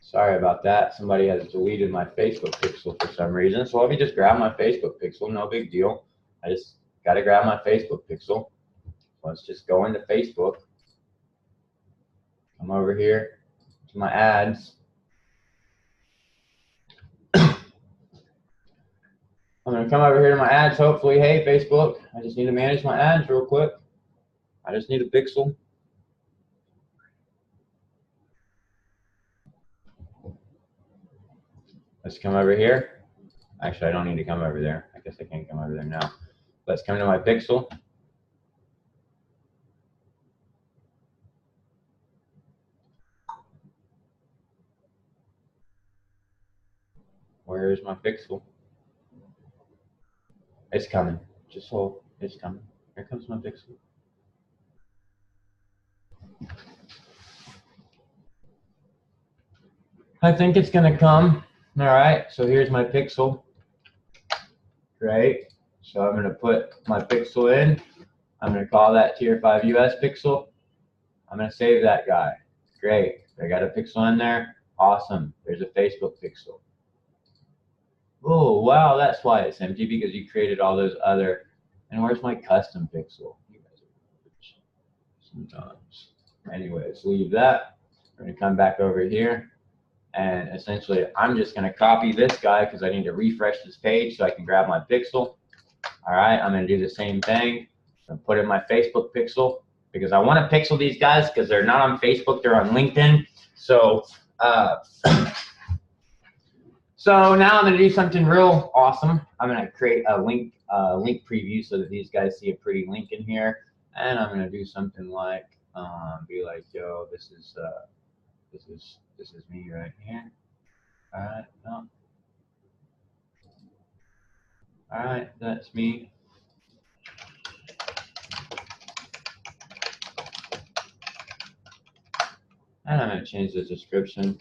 A: Sorry about that. Somebody has deleted my Facebook pixel for some reason. So let me just grab my Facebook pixel. No big deal. I just got to grab my Facebook pixel. Let's just go into Facebook. Come over here to my ads. I'm going to come over here to my ads. Hopefully, hey, Facebook, I just need to manage my ads real quick. I just need a pixel. Let's come over here. Actually, I don't need to come over there. I guess I can't come over there now. Let's come to my pixel. Where is my pixel? It's coming. Just hold. It's coming. Here comes my pixel. I think it's going to come. All right. So here's my pixel. Great. So I'm going to put my pixel in. I'm going to call that Tier 5 US pixel. I'm going to save that guy. Great. I got a pixel in there. Awesome. There's a Facebook pixel. Oh, wow. That's why it's empty, because you created all those other. And where's my custom pixel? You guys are sometimes. Anyways, leave that. We're going to come back over here. And essentially, I'm just going to copy this guy because I need to refresh this page so I can grab my pixel. All right, I'm going to do the same thing. I'm going to put in my Facebook pixel because I want to pixel these guys because they're not on Facebook, they're on LinkedIn. So, so now I'm going to do something real awesome. I'm going to create a link preview so that these guys see a pretty link in here. And I'm going to do something like, be like, yo, this is This is me right here. All right, no. All right, that's me. And I'm going to change the description.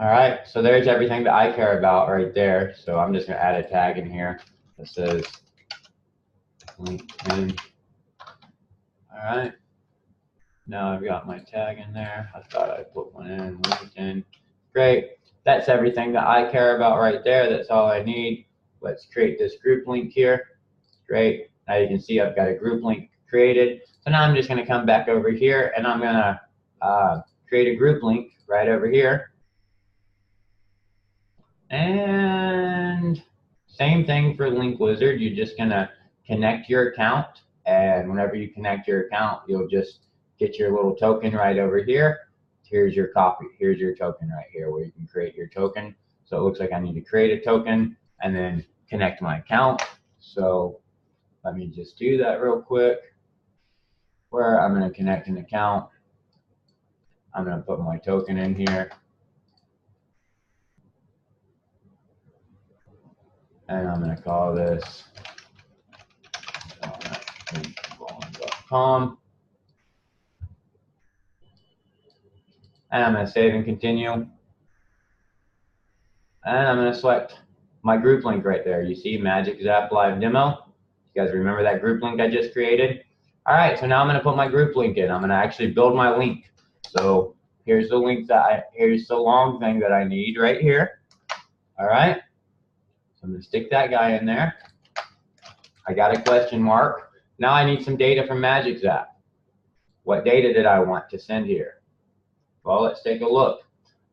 A: All right, so there's everything that I care about right there. So I'm just going to add a tag in here that says LinkedIn. All right, now I've got my tag in there. I thought I put one in, LinkedIn. Great, that's everything that I care about right there. That's all I need. Let's create this group link here. Great, now you can see I've got a group link created. So now I'm just going to come back over here and I'm going to create a group link right over here. And same thing for Link Wizard. You're just going to connect your account. And whenever you connect your account, you'll just get your little token right over here. Here's your copy. Here's your token right here where you can create your token. So it looks like I need to create a token and then connect my account. So let me just do that real quick. Where I'm going to connect an account. I'm going to put my token in here. And I'm going to call this .com. And I'm going to save and continue. And I'm going to select my group link right there. You see Magic Zap Live Demo. You guys remember that group link I just created? All right, so now I'm going to put my group link in. I'm going to actually build my link. So here's the link here's the long thing that I need right here. All right, so I'm going to stick that guy in there. I got a question mark. Now I need some data from Magic Zap. What data did I want to send here? Well, let's take a look.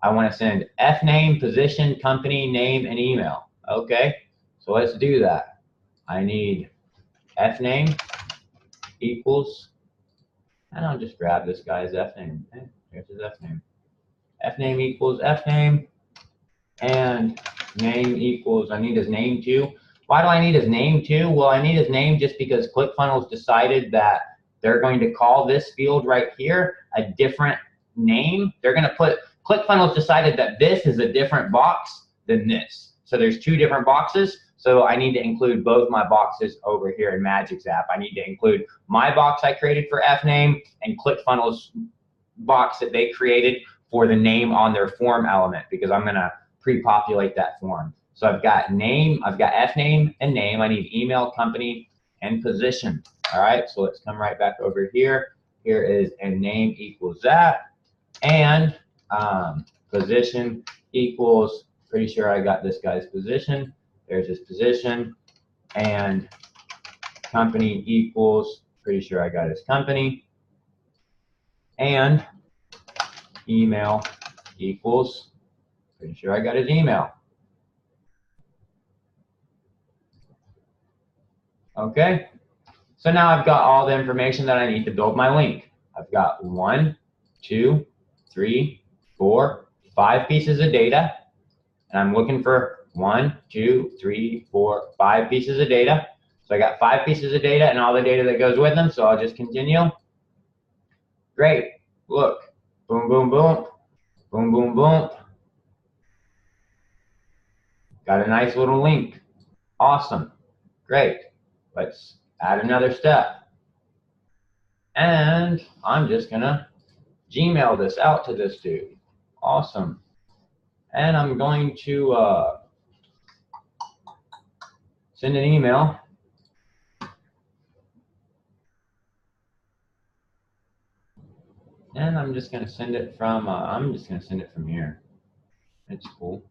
A: I want to send F name, position, company, name, and email. Okay, so let's do that. I need F name equals, and I'll just grab this guy's F name. Okay, here's his F name. F name equals F name, and name equals, I need his name too. Why do I need his name too? Well, I need his name just because ClickFunnels decided that they're going to call this field right here a different name. They're going to put, ClickFunnels decided that this is a different box than this. So there's two different boxes. So I need to include both my boxes over here in Magic Zap. I need to include my box I created for F name and ClickFunnels box that they created for the name on their form element, because I'm going to pre-populate that form. So I've got name, I've got F name and name. I need email, company, and position. All right, so let's come right back over here. Here is and name equals that, and position equals, pretty sure I got this guy's position. There's his position, and company equals, pretty sure I got his company, and email equals, pretty sure I got his email. Okay, so now I've got all the information that I need to build my link. I've got 1, 2, 3, 4, 5 pieces of data, and I'm looking for 1, 2, 3, 4, 5 pieces of data. So I got 5 pieces of data and all the data that goes with them, so I'll just continue. Great, look, boom, boom, boom, boom, boom, boom. Got a nice little link. Awesome, great. Let's add another step. And I'm just gonna Gmail this out to this dude. Awesome. And I'm going to send an email. And I'm just gonna send it from, here. It's cool.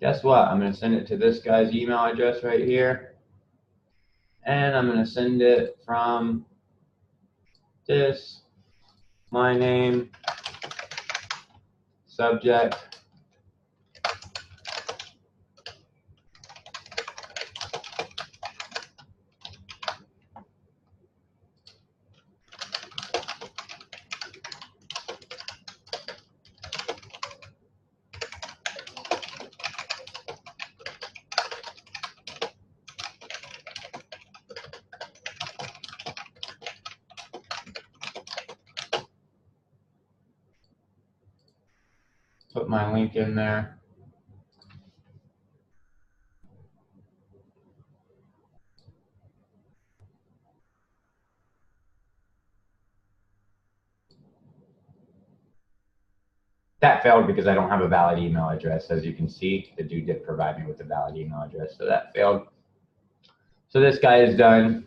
A: Guess what? I'm gonna send it to this guy's email address right here. And I'm gonna send it from this, my name, subject, Put my link in there. That failed because I don't have a valid email address. As you can see, the dude didn't provide me with a valid email address, so that failed. So this guy is done.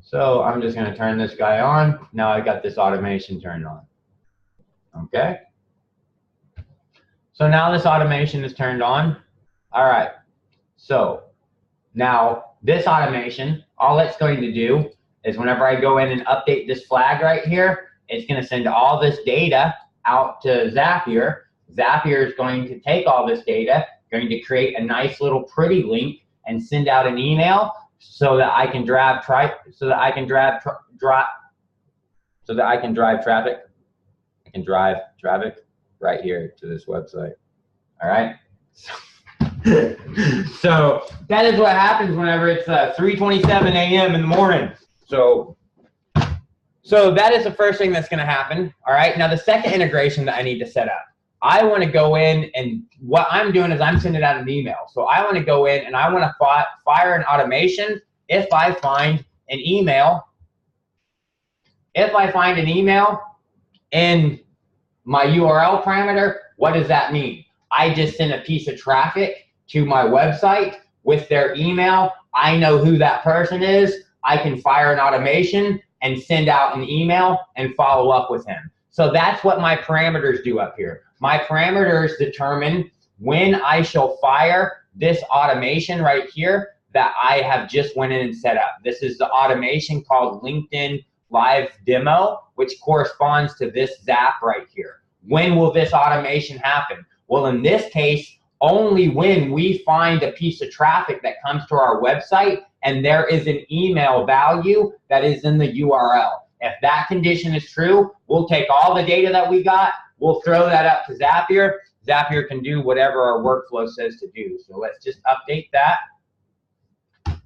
A: So I'm just gonna turn this guy on. Now I got this automation turned on. Okay. So now this automation is turned on. All right. So now this automation, all it's going to do is whenever I go in and update this flag right here, it's going to send all this data out to Zapier. Zapier is going to take all this data, going to create a nice little pretty link and send out an email so that I can drive traffic. I can drive traffic right here to this website. All right. So that is what happens whenever it's 3:27 a.m. in the morning. So that is the first thing that's going to happen. All right. Now the second integration that I need to set up, I want to go in, and what I'm doing is I'm sending out an email. So I want to go in and I want to fire an automation if I find an email. If I find an email in my URL parameter, what does that mean? I just send a piece of traffic to my website with their email. I know who that person is. I can fire an automation and send out an email and follow up with him. So that's what my parameters do up here. My parameters determine when I shall fire this automation right here that I have just went in and set up. This is the automation called LinkedIn Live Demo, which corresponds to this Zap right here. When will this automation happen? Well, in this case, only when we find a piece of traffic that comes to our website and there is an email value that is in the URL. If that condition is true, we'll take all the data that we got, we'll throw that up to Zapier. Zapier can do whatever our workflow says to do. So let's just update that.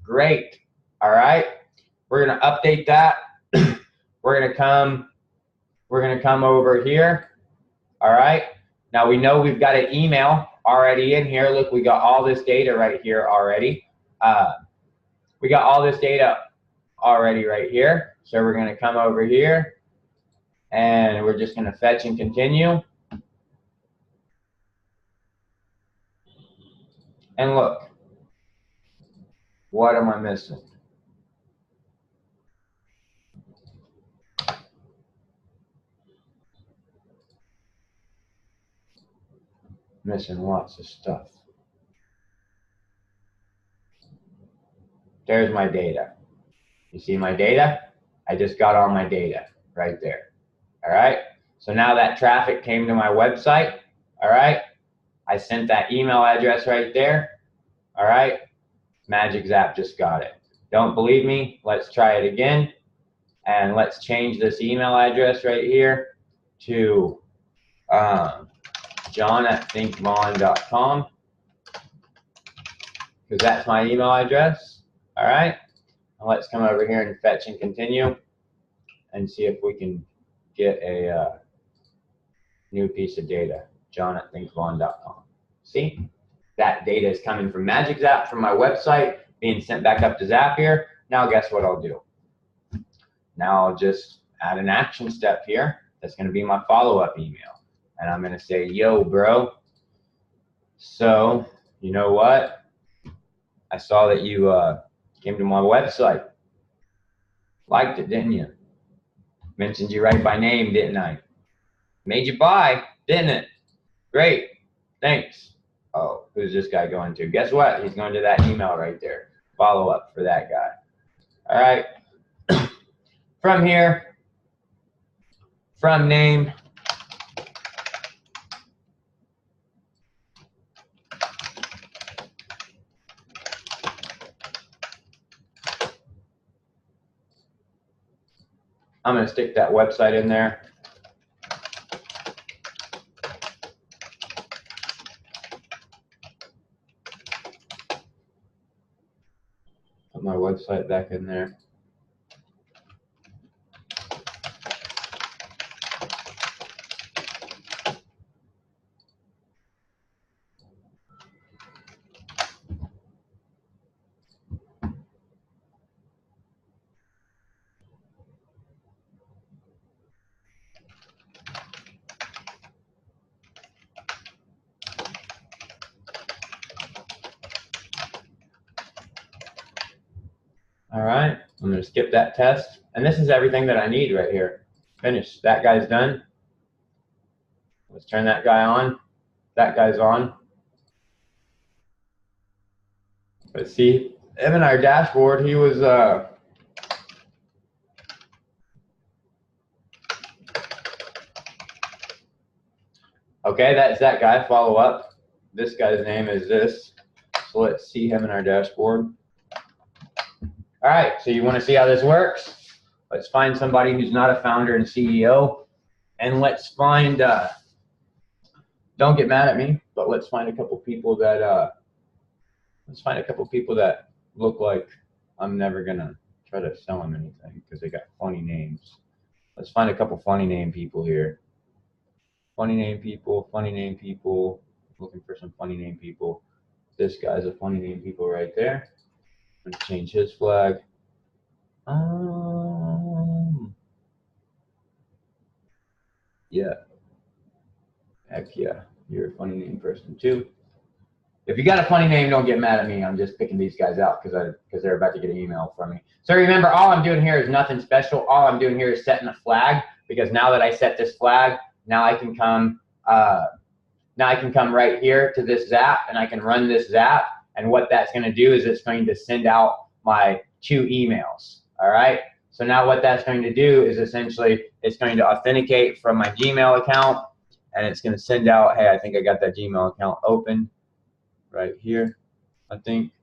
A: Great. All right. We're going to update that. We're going to come over here. All right. Now we know we've got an email already in here. Look, we got all this data right here already. We got all this data already right here. So we're going to come over here and we're just going to fetch and continue. And look, what am I missing? Missing lots of stuff. There's my data. You see my data? I just got all my data right there. All right. So now that traffic came to my website. All right. I sent that email address right there. All right. Magic Zap just got it. Don't believe me? Let's try it again. And let's change this email address right here to john@thinkvaughn.com, because that's my email address. All right. And let's come over here and fetch and continue and see if we can get a new piece of data, john@thinkvaughn.com. See, that data is coming from Magic Zap from my website, being sent back up to Zapier. Now guess what I'll do? Now I'll just add an action step here. That's going to be my follow-up email. And I'm going to say, yo, bro. So, you know what? I saw that you came to my website. Liked it, didn't you? Mentioned you right by name, didn't I? Made you buy, didn't it? Great. Thanks. Oh, who's this guy going to? Guess what? He's going to that email right there. Follow up for that guy. All right. From here, from name, I'm going to stick that website in there. Put my website back in there. All right, I'm gonna skip that test. And this is everything that I need right here. Finish. That guy's done. Let's turn that guy on. That guy's on. Let's see, him in our dashboard, he was, okay, that's that guy, follow up. This guy's name is this. So let's see him in our dashboard. All right, so you want to see how this works? Let's find somebody who's not a founder and CEO, and let's find, don't get mad at me, but let's find a couple people that, look like I'm never gonna try to sell them anything because they got funny names. Let's find a couple funny name people here. Funny name people, funny name people. Looking for some funny name people. This guy's a funny name people right there. I'm gonna change his flag. Yeah. Heck yeah, you're a funny name person too. If you got a funny name, don't get mad at me. I'm just picking these guys out because they're about to get an email from me. So remember, all I'm doing here is nothing special. All I'm doing here is setting a flag, because now that I set this flag, now I can come right here to this Zap, and I can run this Zap. And what that's going to do is it's going to send out my 2 emails. All right. So now what that's going to do is essentially it's going to authenticate from my Gmail account, and it's going to send out, hey, I think I got that Gmail account open right here. I think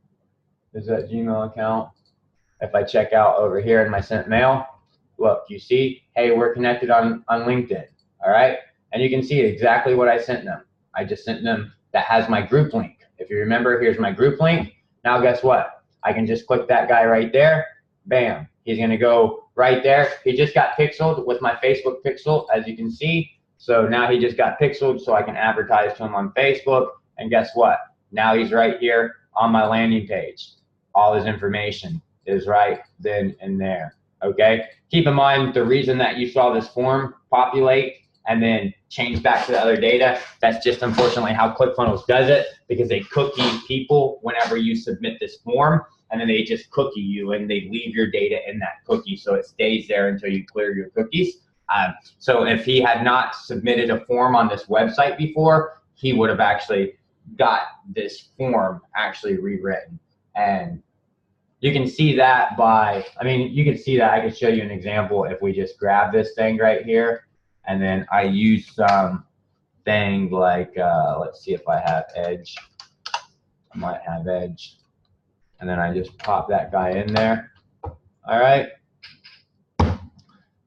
A: is that Gmail account. If I check out over here in my sent mail, look, you see, hey, we're connected on LinkedIn. All right. And you can see exactly what I sent them. I just sent them that has my group link. If you remember, here's my group link. Now guess what? I can just click that guy right there. Bam. He's going to go right there. He just got pixeled with my Facebook pixel, as you can see. So now he just got pixeled, so I can advertise to him on Facebook. And guess what? Now he's right here on my landing page. All his information is right then and there. Okay? Keep in mind, the reason that you saw this form populate and then change back to the other data, that's just unfortunately how ClickFunnels does it, because they cookie people whenever you submit this form, and then they just cookie you and they leave your data in that cookie, so it stays there until you clear your cookies. So if he had not submitted a form on this website before, he would have actually got this form actually rewritten. And you can see that by, I mean, you can see that. I could show you an example if we just grab this thing right here, and then I use some thing like, let's see if I have Edge. I might have Edge. And then I just pop that guy in there. All right.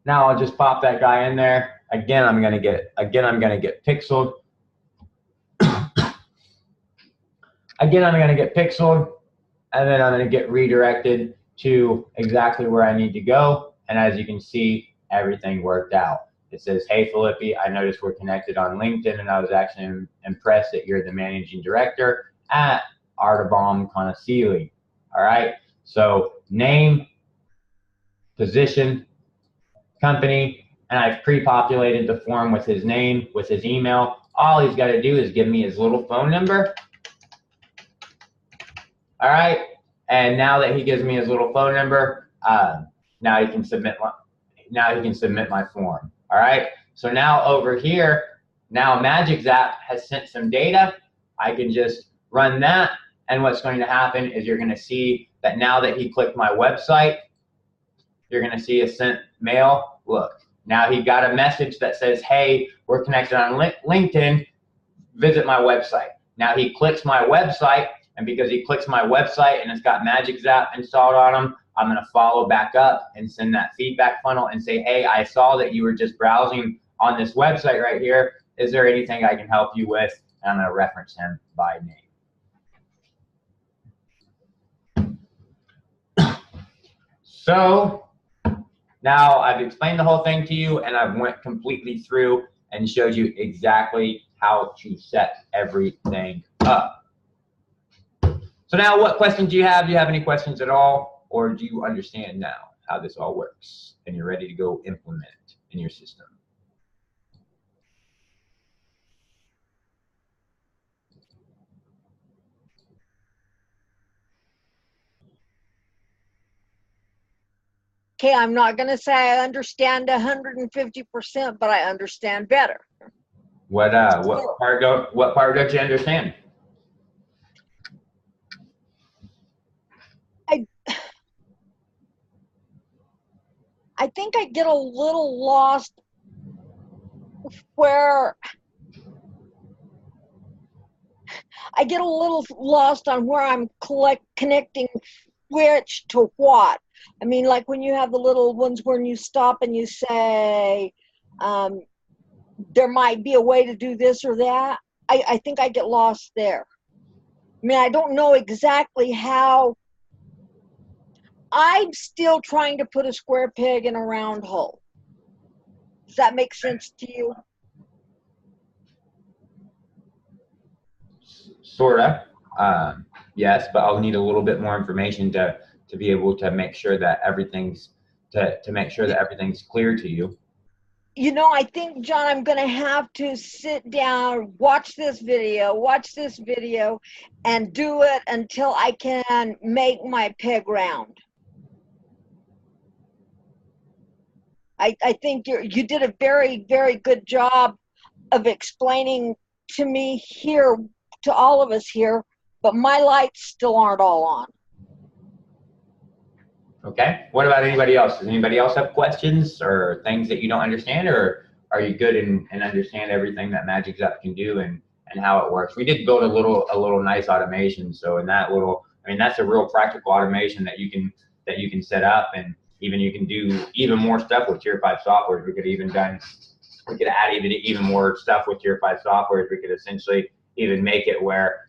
A: Now I'll just pop that guy in there. Again, I'm gonna get pixeled. Again, I'm gonna get pixeled, and then I'm gonna get redirected to exactly where I need to go. And as you can see, everything worked out. It says, hey, Filippi, I noticed we're connected on LinkedIn, and I was actually impressed that you're the managing director at Artabom Conasili. All right. So name, position, company, and I've pre-populated the form with his name, with his email. All he's got to do is give me his little phone number. All right. And now that he gives me his little phone number, now he can submit my form. All right. So now over here, now Magic Zap has sent some data. I can just run that. And what's going to happen is you're going to see that now that he clicked my website, you're going to see a sent mail. Look, now he got a message that says, hey, we're connected on LinkedIn. Visit my website. Now he clicks my website, and because he clicks my website and it's got Magic Zap installed on him, I'm going to follow back up and send that feedback funnel and say, hey, I saw that you were just browsing on this website right here. Is there anything I can help you with? And I'm going to reference him by name. So now I've explained the whole thing to you, and I've went completely through and showed you exactly how to set everything up. So now what questions do you have? Do you have any questions at all? Or do you understand now how this all works and you're ready to go implement it in your system?
B: Okay, I'm not going to say I understand 150%, but I understand better.
A: What part don't you understand?
B: I think I get a little lost where on where I'm connecting which to what. I mean, like when you have the little ones when you stop and you say, there might be a way to do this or that. I think I get lost there. I mean, I don't know exactly how. I'm still trying to put a square peg in a round hole. Does that make sense to you?
A: Sort of. Yes, but I'll need a little bit more information to be able to make sure that everything's everything's clear to you.
B: You know, I think, John, I'm going to have to sit down, watch this video, and do it until I can make my peg round. I think you did a very, very good job of explaining to me here, to all of us here, but my lights still aren't all on.
A: Okay. What about anybody else? Does anybody else have questions or things that you don't understand, or are you good and understand everything that Magic Zap can do and how it works? We did build a little nice automation. So in that little, I mean, that's a real practical automation that you can set up, and even you can do even more stuff with Tier 5 software. We could add even more stuff with Tier 5 software. We could essentially even make it where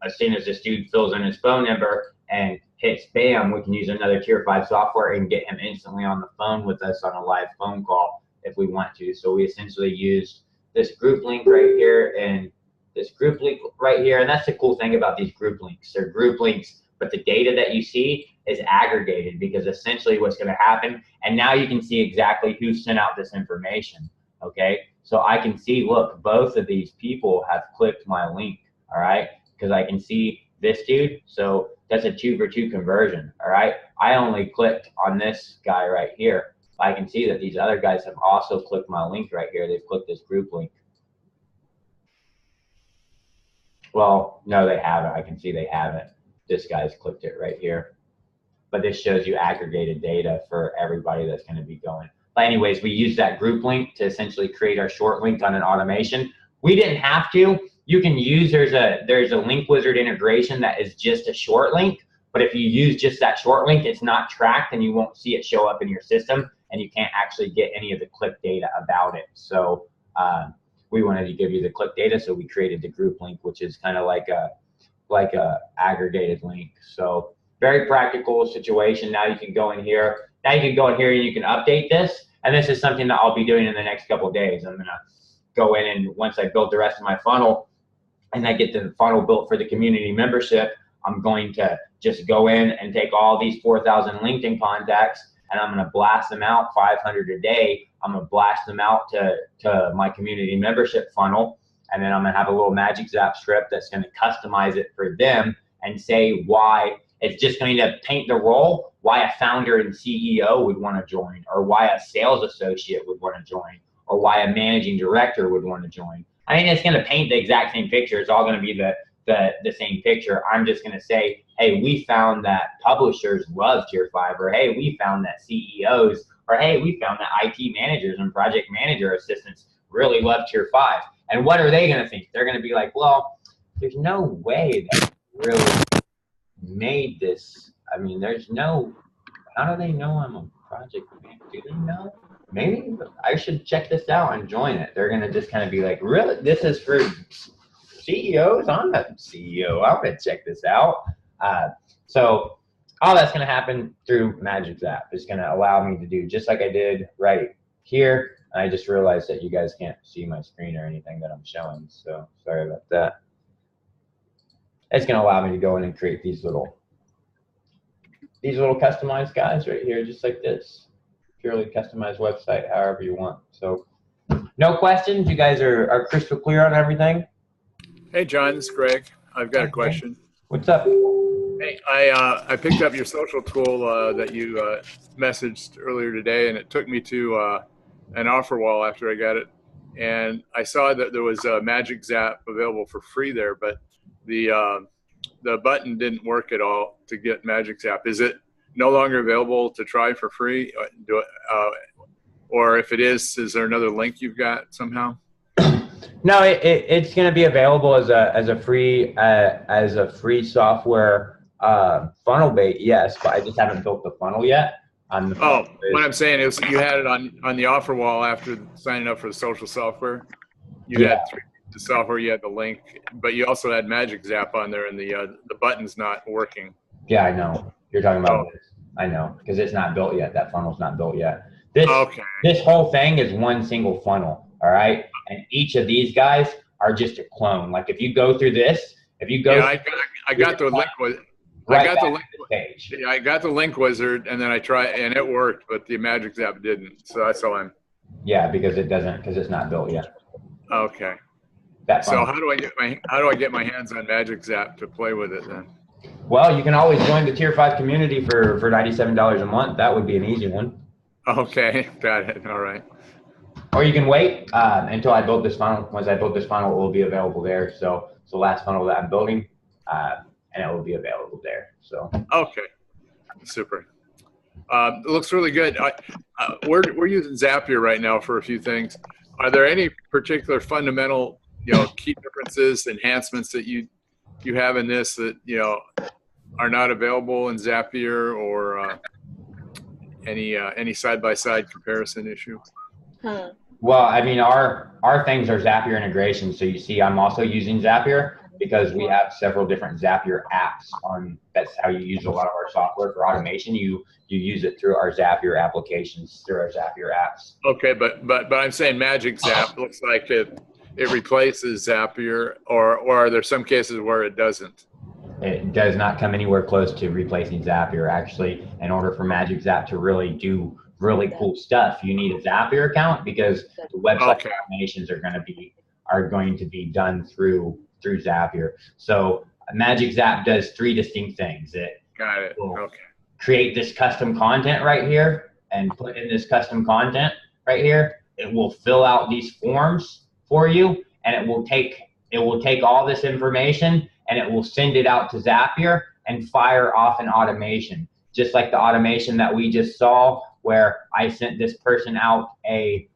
A: as soon as the student fills in his phone number and hits bam, we can use another Tier 5 software and get him instantly on the phone with us on a live phone call if we want to. So we essentially use this group link right here and this group link right here. And that's the cool thing about these group links. They're group links, but the data that you see is aggregated, because essentially what's going to happen, and now you can see exactly who sent out this information. Okay, so I can see, look, both of these people have clicked my link, all right, because I can see this dude. So that's a 2-for-2 conversion, all right. I only clicked on this guy right here. I can see that these other guys have also clicked my link right here. They've clicked this group link. Well, no, they haven't. I can see they haven't. This guy's clicked it right here. But this shows you aggregated data for everybody that's going to be going. But anyways, we use that group link to essentially create our short link on an automation. We didn't have to. You can use, there's a link wizard integration that is just a short link. But if you use just that short link, it's not tracked and you won't see it show up in your system, and you can't actually get any of the click data about it. So we wanted to give you the click data, so we created the group link, which is kind of like a aggregated link. So very practical situation. Now you can go in here. Now you can go in here and you can update this. And this is something that I'll be doing in the next couple of days. I'm gonna go in, and once I build the rest of my funnel and I get the funnel built for the community membership, I'm going to just go in and take all these 4,000 LinkedIn contacts, and I'm gonna blast them out 500 a day. I'm gonna blast them out to my community membership funnel. And then I'm gonna have a little Magic Zap script that's gonna customize it for them and say why. It's just going to paint the role, why a founder and CEO would want to join, or why a sales associate would want to join, or why a managing director would want to join. I mean, it's going to paint the exact same picture. It's all going to be the same picture. I'm just going to say, hey, we found that publishers love Tier 5, or hey, we found that CEOs, or hey, we found that IT managers and project manager assistants really love Tier 5. And what are they going to think? They're going to be like, well, there's no way that really made this. I mean, there's no, how do they know I'm a project manager? Do they know? Maybe I should check this out and join it. They're gonna just kind of be like, really? This is for CEOs? I'm not CEO. I'm gonna check this out. So all that's gonna happen through Magic Zap. It's gonna allow me to do just like I did right here. I just realized that you guys can't see my screen or anything that I'm showing, so sorry about that. It's going to allow me to go in and create these little customized guys right here, just like this. Purely customized website, however you want. So no questions? You guys are crystal clear on everything?
C: Hey, John, this is Greg. I've got a question.
A: What's up?
C: Hey, I picked up your social tool that you messaged earlier today, and it took me to an offer wall after I got it, and I saw that there was a Magic Zap available for free there, but the button didn't work at all to get Magic Zap. Is it no longer available to try for free? Or if it is there another link you've got somehow?
A: No, it's going to be available as a free software funnel bait. Yes, but I just haven't built the funnel yet.
C: What I'm saying is you had it on the offer wall after signing up for the social software. You
A: Yeah.
C: had the software, you had the link, but you also had Magic Zap on there, and the button's not working.
A: Yeah, I know. You're talking about this. I know, because it's not built yet. That funnel's not built yet. This whole thing is one single funnel, all right? And each of these guys are just a clone. Like if you go through this, if you go,
C: yeah, I got the link with.
A: Right,
C: I got the link
A: page.
C: Yeah, I got the link wizard, and then I tried, and it worked, but the Magic Zap didn't. So that's all I'm.
A: Yeah, because it's not built yet.
C: Okay. So how do I get my hands on Magic Zap to play with it then?
A: Well, you can always join the Tier 5 community for $97 a month. That would be an easy one.
C: Okay, got it. All right.
A: Or you can wait until I build this funnel. Once I build this funnel, it will be available there. So it's the last funnel that I'm building, and it will be available there. So.
C: Okay, super. It looks really good. We're using Zapier right now for a few things. Are there any particular fundamental, key differences, enhancements that you have in this that are not available in Zapier, or any side-by-side comparison issue?
A: Well, I mean, our things are Zapier integrations. So you see, I'm also using Zapier because we have several different Zapier apps on. That's how you use a lot of our software for automation. You use it through our Zapier applications, through our Zapier apps.
C: Okay, but I'm saying Magic Zap looks like it replaces Zapier, or are there some cases where it doesn't?
A: It does not come anywhere close to replacing Zapier. Actually, in order for Magic Zap to really do really cool stuff, you need a Zapier account because the website automations are going to be done through Zapier. So Magic Zap does three distinct things. It
C: got it. Okay.
A: Create this custom content right here and put in this custom content right here. It will fill out these forms for you, and it will take all this information and it will send it out to Zapier and fire off an automation, just like the automation that we just saw, where I sent this person out a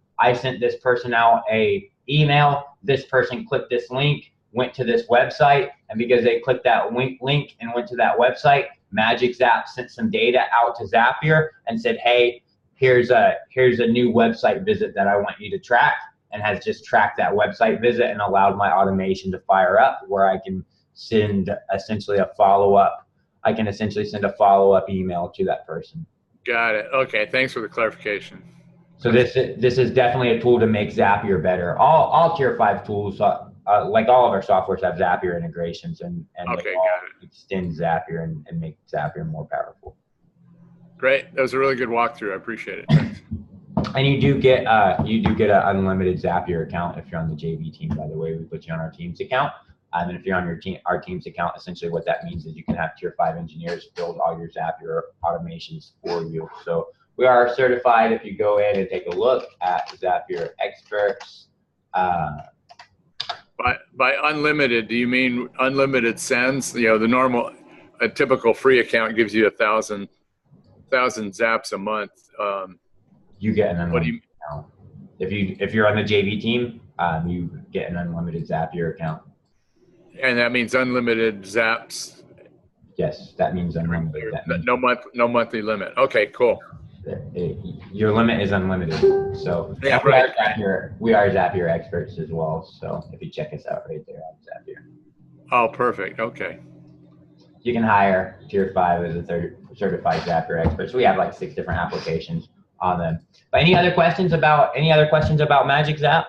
A: email. This person clicked this link, went to this website, and because they clicked that link and went to that website, Magic Zap sent some data out to Zapier and said, hey, here's a new website visit that I want you to track, and has just tracked that website visit and allowed my automation to fire up, where I can send essentially a follow-up. I can essentially send a follow-up email to that person.
C: Got it. Okay, thanks for the clarification.
A: So this is definitely a tool to make Zapier better. All Tier 5 tools, like all of our softwares, have Zapier integrations, and
C: okay,
A: they all extend Zapier and make Zapier more powerful.
C: Great. That was a really good walkthrough. I appreciate it. Thanks.
A: And you do get an unlimited Zapier account if you're on the JV team. By the way, we put you on our team's account. And if you're on our team's account, essentially what that means is you can have Tier 5 engineers build all your Zapier automations for you. So we are certified. If you go in and take a look at Zapier experts.
C: By unlimited, do you mean unlimited sends? A typical free account gives you 1,000 zaps a month.
A: You get an unlimited account. If you're on the JV team, you get an unlimited Zapier account.
C: And that means unlimited zaps.
A: Yes, that means unlimited.
C: No monthly limit. Okay, cool.
A: Your limit is unlimited. So
C: yeah,
A: we are Zapier experts as well. So if you check us out right there on Zapier.
C: Oh, perfect. Okay.
A: You can hire Tier 5 as a certified Zapier expert. So we have like 6 different applications on them. But any other questions about Magic Zap?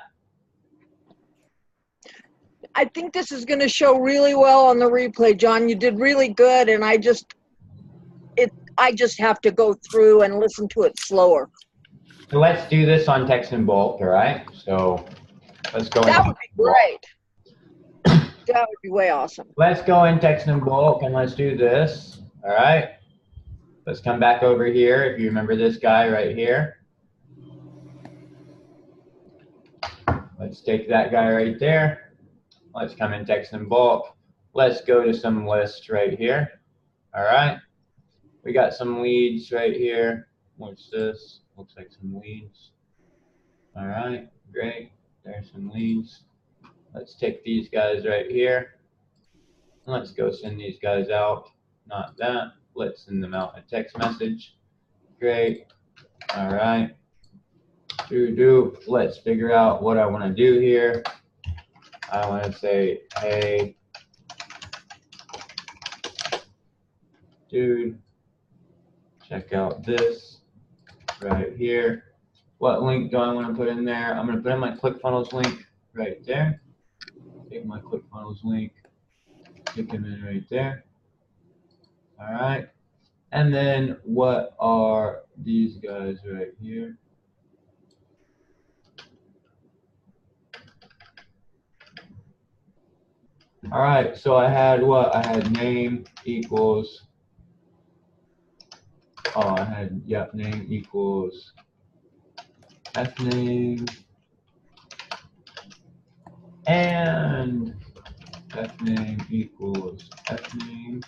B: I think this is going to show really well on the replay, John. You did really good, and I just have to go through and listen to it slower.
A: So let's do this on text and bulk, all right? So let's go.
B: That would be great. That would be way awesome.
A: Let's go in text in bulk and let's do this. All right. Let's come back over here. If you remember this guy right here. Let's take that guy right there. Let's come in text in bulk. Let's go to some lists right here. All right. We got some leads right here. What's this? Looks like some leads. All right. Great. There's some leads. Let's take these guys right here. Let's go send these guys out. Not that. Let's send them out a text message. Great. All right. Let's figure out what I want to do here. I want to say, hey, dude, check out this right here. What link do I want to put in there? I'm going to put in my ClickFunnels link right there. Take my ClickFunnels link, stick them in right there. All right. And then what are these guys right here? All right, so I had what? I had name equals, name equals fname and fname equals fname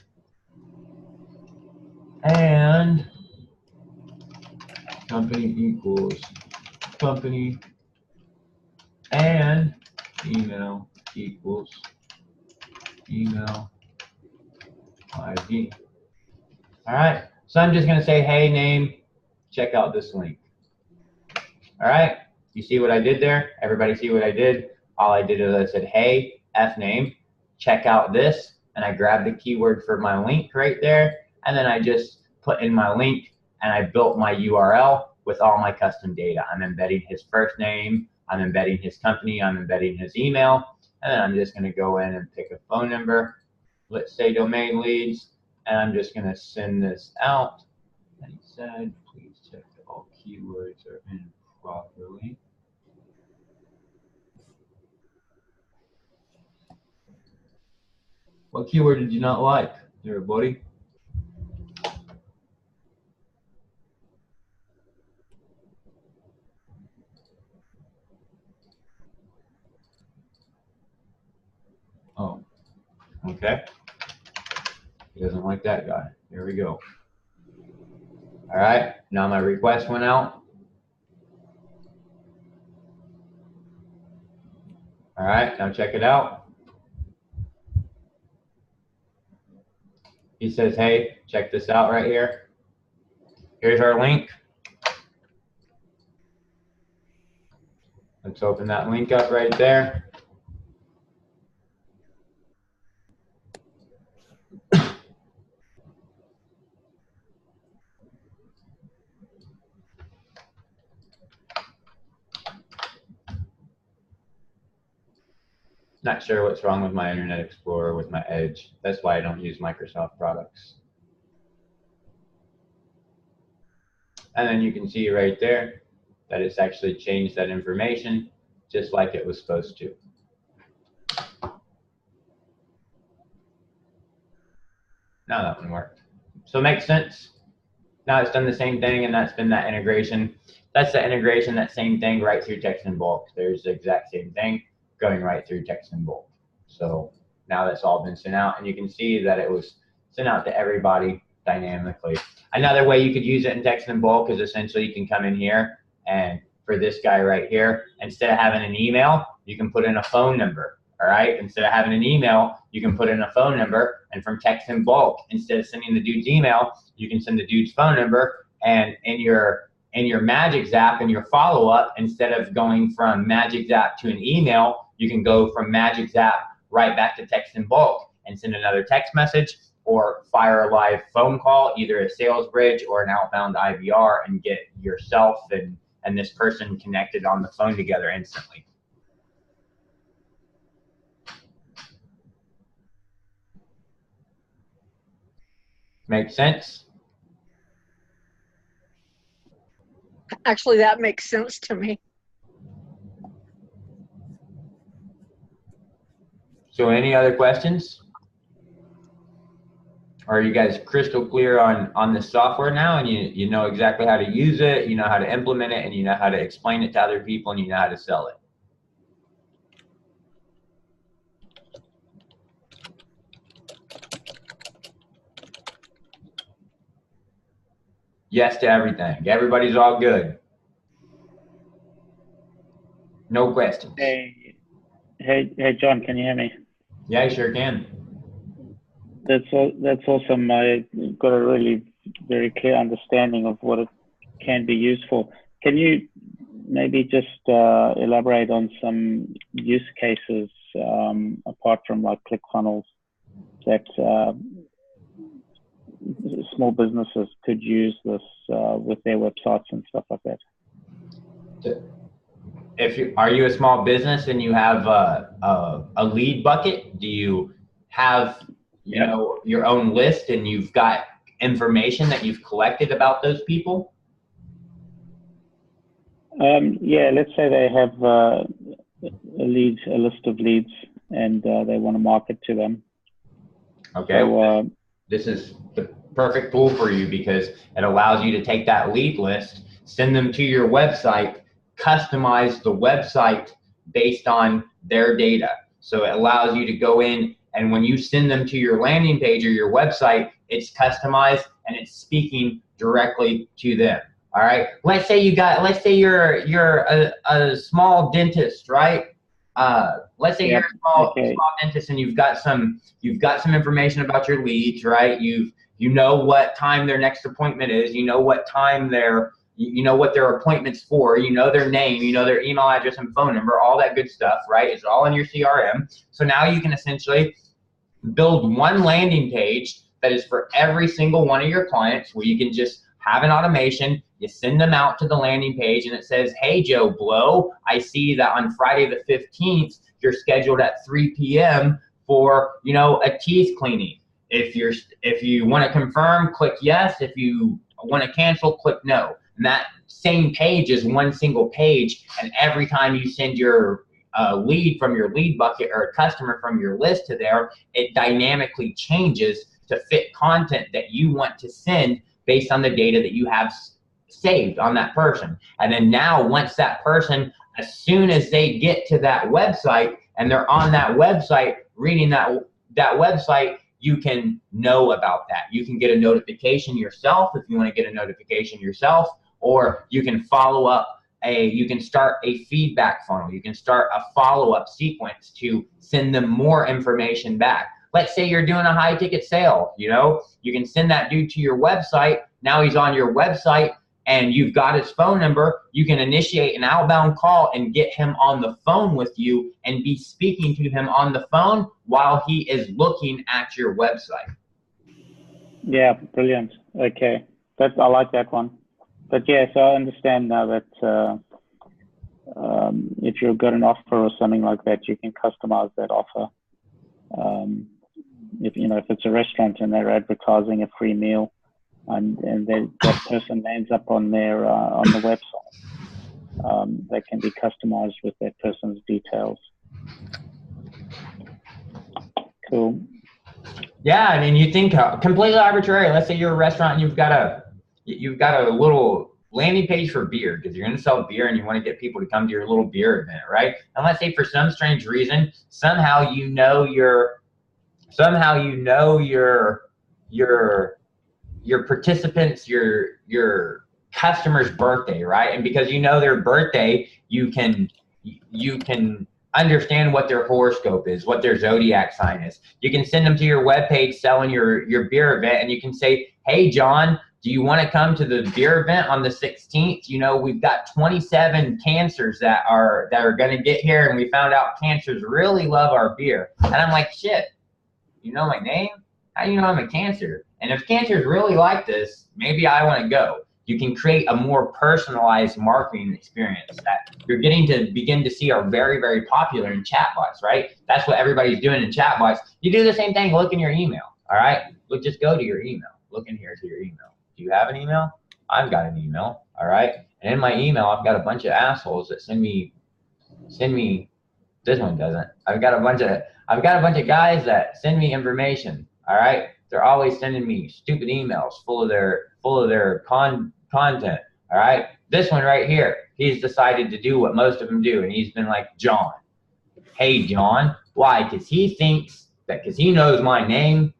A: and company equals company and email equals email ID. All right, so I'm just going to say, hey, name, check out this link. All right, you see what I did there? Everybody see what I did? All I did is I said, hey, fname, check out this, and I grabbed the keyword for my link right there, and then I just put in my link, and I built my URL with all my custom data. I'm embedding his first name, I'm embedding his company, I'm embedding his email, and then I'm just going to go in and pick a phone number. Let's say domain leads, and I'm just going to send this out. And he said, please check that all keywords are in properly. What keyword did you not like there, buddy? Oh, okay. He doesn't like that guy. Here we go. All right, now my request went out. All right, now check it out. He says, hey, check this out right here. Here's our link. Let's open that link up right there. Not sure what's wrong with my Internet Explorer with my Edge. That's why I don't use Microsoft products. And then you can see right there that it's actually changed that information just like it was supposed to. Now that one worked. So it makes sense. Now it's done the same thing, and that's been that integration. That's the integration, that same thing right through text in bulk. There's the exact same thing going right through text in bulk. So now that's all been sent out, and you can see that it was sent out to everybody dynamically. Another way you could use it in text in bulk is essentially you can come in here, and for this guy right here, instead of having an email, you can put in a phone number. All right, instead of having an email, you can put in a phone number, and from text in bulk, instead of sending the dude's email, you can send the dude's phone number, and in your Magic Zap and your follow-up, instead of going from Magic Zap to an email, you can go from Magic Zap right back to text in bulk and send another text message or fire a live phone call, either a sales bridge or an outbound IVR, and get yourself and this person connected on the phone together instantly. Make sense?
B: Actually, that makes sense to me.
A: So any other questions? Or are you guys crystal clear on the software now, and you know exactly how to use it, you know how to implement it, and you know how to explain it to other people, and you know how to sell it? Yes to everything. Everybody's all good. No questions.
D: Hey, John, can you hear me?
A: Yeah, I sure can.
D: That's awesome. I got a really very clear understanding of what it can be used for. Can you maybe just elaborate on some use cases apart from like ClickFunnels that small businesses could use this with their websites and stuff like that?
A: Are you a small business and you have a lead bucket? Do you have you know your own list and you've got information that you've collected about those people?
D: Yeah, let's say they have a list of leads, and they want to market to them.
A: Okay. So, this is the perfect tool for you because it allows you to take that lead list, send them to your website, customize the website based on their data. So it allows you to go in, and when you send them to your landing page or your website, it's customized and it's speaking directly to them. All right. Let's say you're a small dentist, right? Let's say you're a small dentist and you've got some information about your leads, right? You know what time their next appointment is. You know what time you know what their appointment's for. You know their name. You know their email address and phone number. All that good stuff, right? It's all in your CRM. So now you can essentially build one landing page that is for every single one of your clients, where you can just have an automation. You send them out to the landing page and it says, hey, Joe Blow, I see that on Friday the 15th, you're scheduled at 3 p.m. for, a teeth cleaning. If you want to confirm, click yes. If you want to cancel, click no. And that same page is one single page. And every time you send your lead from your lead bucket or a customer from your list to there, it dynamically changes to fit content that you want to send based on the data that you have saved on that person. And then now once that person, as soon as they get to that website and they're on that website reading that website, you can know about that. You can get a notification yourself if you want to get a notification yourself, or you can follow up you can start a feedback funnel. You can start a follow-up sequence to send them more information back. Let's say you're doing a high ticket sale, you can send that dude to your website. Now he's on your website and you've got his phone number. You can initiate an outbound call and get him on the phone with you and be speaking to him on the phone while he is looking at your website.
D: Yeah, brilliant. Okay, I like that one. But yeah, so I understand now that if you've got an offer or something like that, you can customize that offer. If it's a restaurant and they're advertising a free meal, and that person ends up on their on the website, they can be customized with that person's details. Cool.
A: Yeah, I mean, you think completely arbitrary. Let's say you're a restaurant and you've got a little landing page for beer because you're going to sell beer and you want to get people to come to your little beer event, right? And let's say for some strange reason, somehow you know your participants, your customer's birthday, right? And because you know their birthday, you can understand what their horoscope is, what their zodiac sign is. You can send them to your webpage selling your beer event, and you can say, hey, John, do you want to come to the beer event on the 16th? We've got 27 cancers that are going to get here, and we found out cancers really love our beer. And I'm like, shit, you know my name? How do you know I'm a Cancer? And if cancers really like this, maybe I want to go. You can create a more personalized marketing experience that you're getting to begin to see are very, very popular in chatbots, right? That's what everybody's doing in chatbots. You do the same thing, look in your email, all right? Just go to your email, look in here to your email. Do you have an email? I've got an email, all right? And in my email, I've got a bunch of assholes that send me This one doesn't. I've got a bunch of guys that send me information. All right, they're always sending me stupid emails full of their content. All right, this one right here, he's decided to do what most of them do, and he's been like, John. Hey, John. Why? Because he thinks that because he knows my name,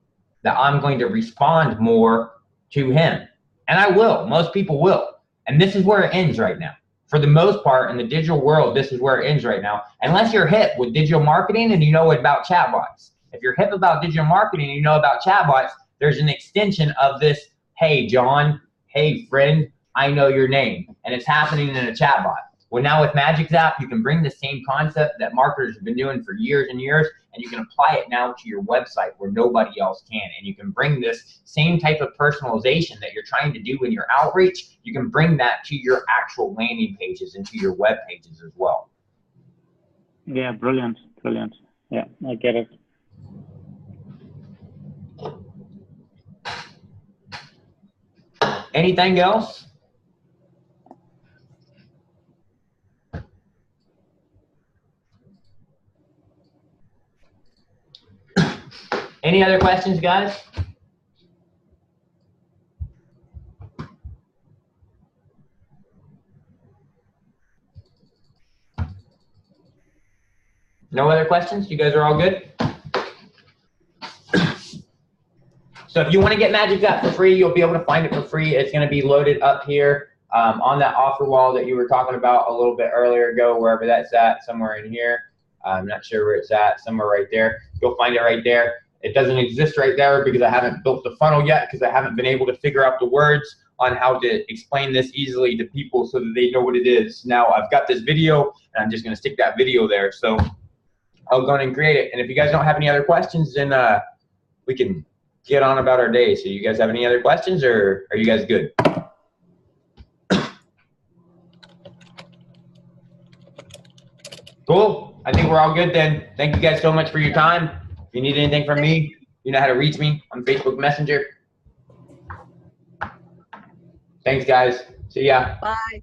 A: that I'm going to respond more to him. And I will. Most people will. And this is where it ends right now. For the most part, in the digital world, this is where it ends right now. Unless you're hip with digital marketing and you know about chatbots. If you're hip about digital marketing and you know about chatbots, there's an extension of this, hey, John, hey, friend, I know your name. And it's happening in a chatbot. Well, now with Magic Zap, you can bring the same concept that marketers have been doing for years and years, and you can apply it now to your website where nobody else can. And you can bring this same type of personalization that you're trying to do in your outreach, you can bring that to your actual landing pages and to your web pages as well.
D: Yeah, brilliant, brilliant. Yeah, I get it.
A: Anything else? Any other questions, guys? No other questions? You guys are all good? So if you want to get Magic Zap for free, you'll be able to find it for free. It's going to be loaded up here on that offer wall that you were talking about a little bit earlier ago, wherever that's at, somewhere in here. I'm not sure where it's at, somewhere right there. You'll find it right there. It doesn't exist right there because I haven't built the funnel yet, because I haven't been able to figure out the words on how to explain this easily to people so that they know what it is. Now I've got this video and I'm just going to stick that video there. So I'll go and create it. And if you guys don't have any other questions, then we can get on about our day. So you guys have any other questions, or are you guys good? Cool. I think we're all good then. Thank you guys so much for your time. If you need anything from me, you know how to reach me on Facebook Messenger. Thanks, guys. See ya.
B: Bye.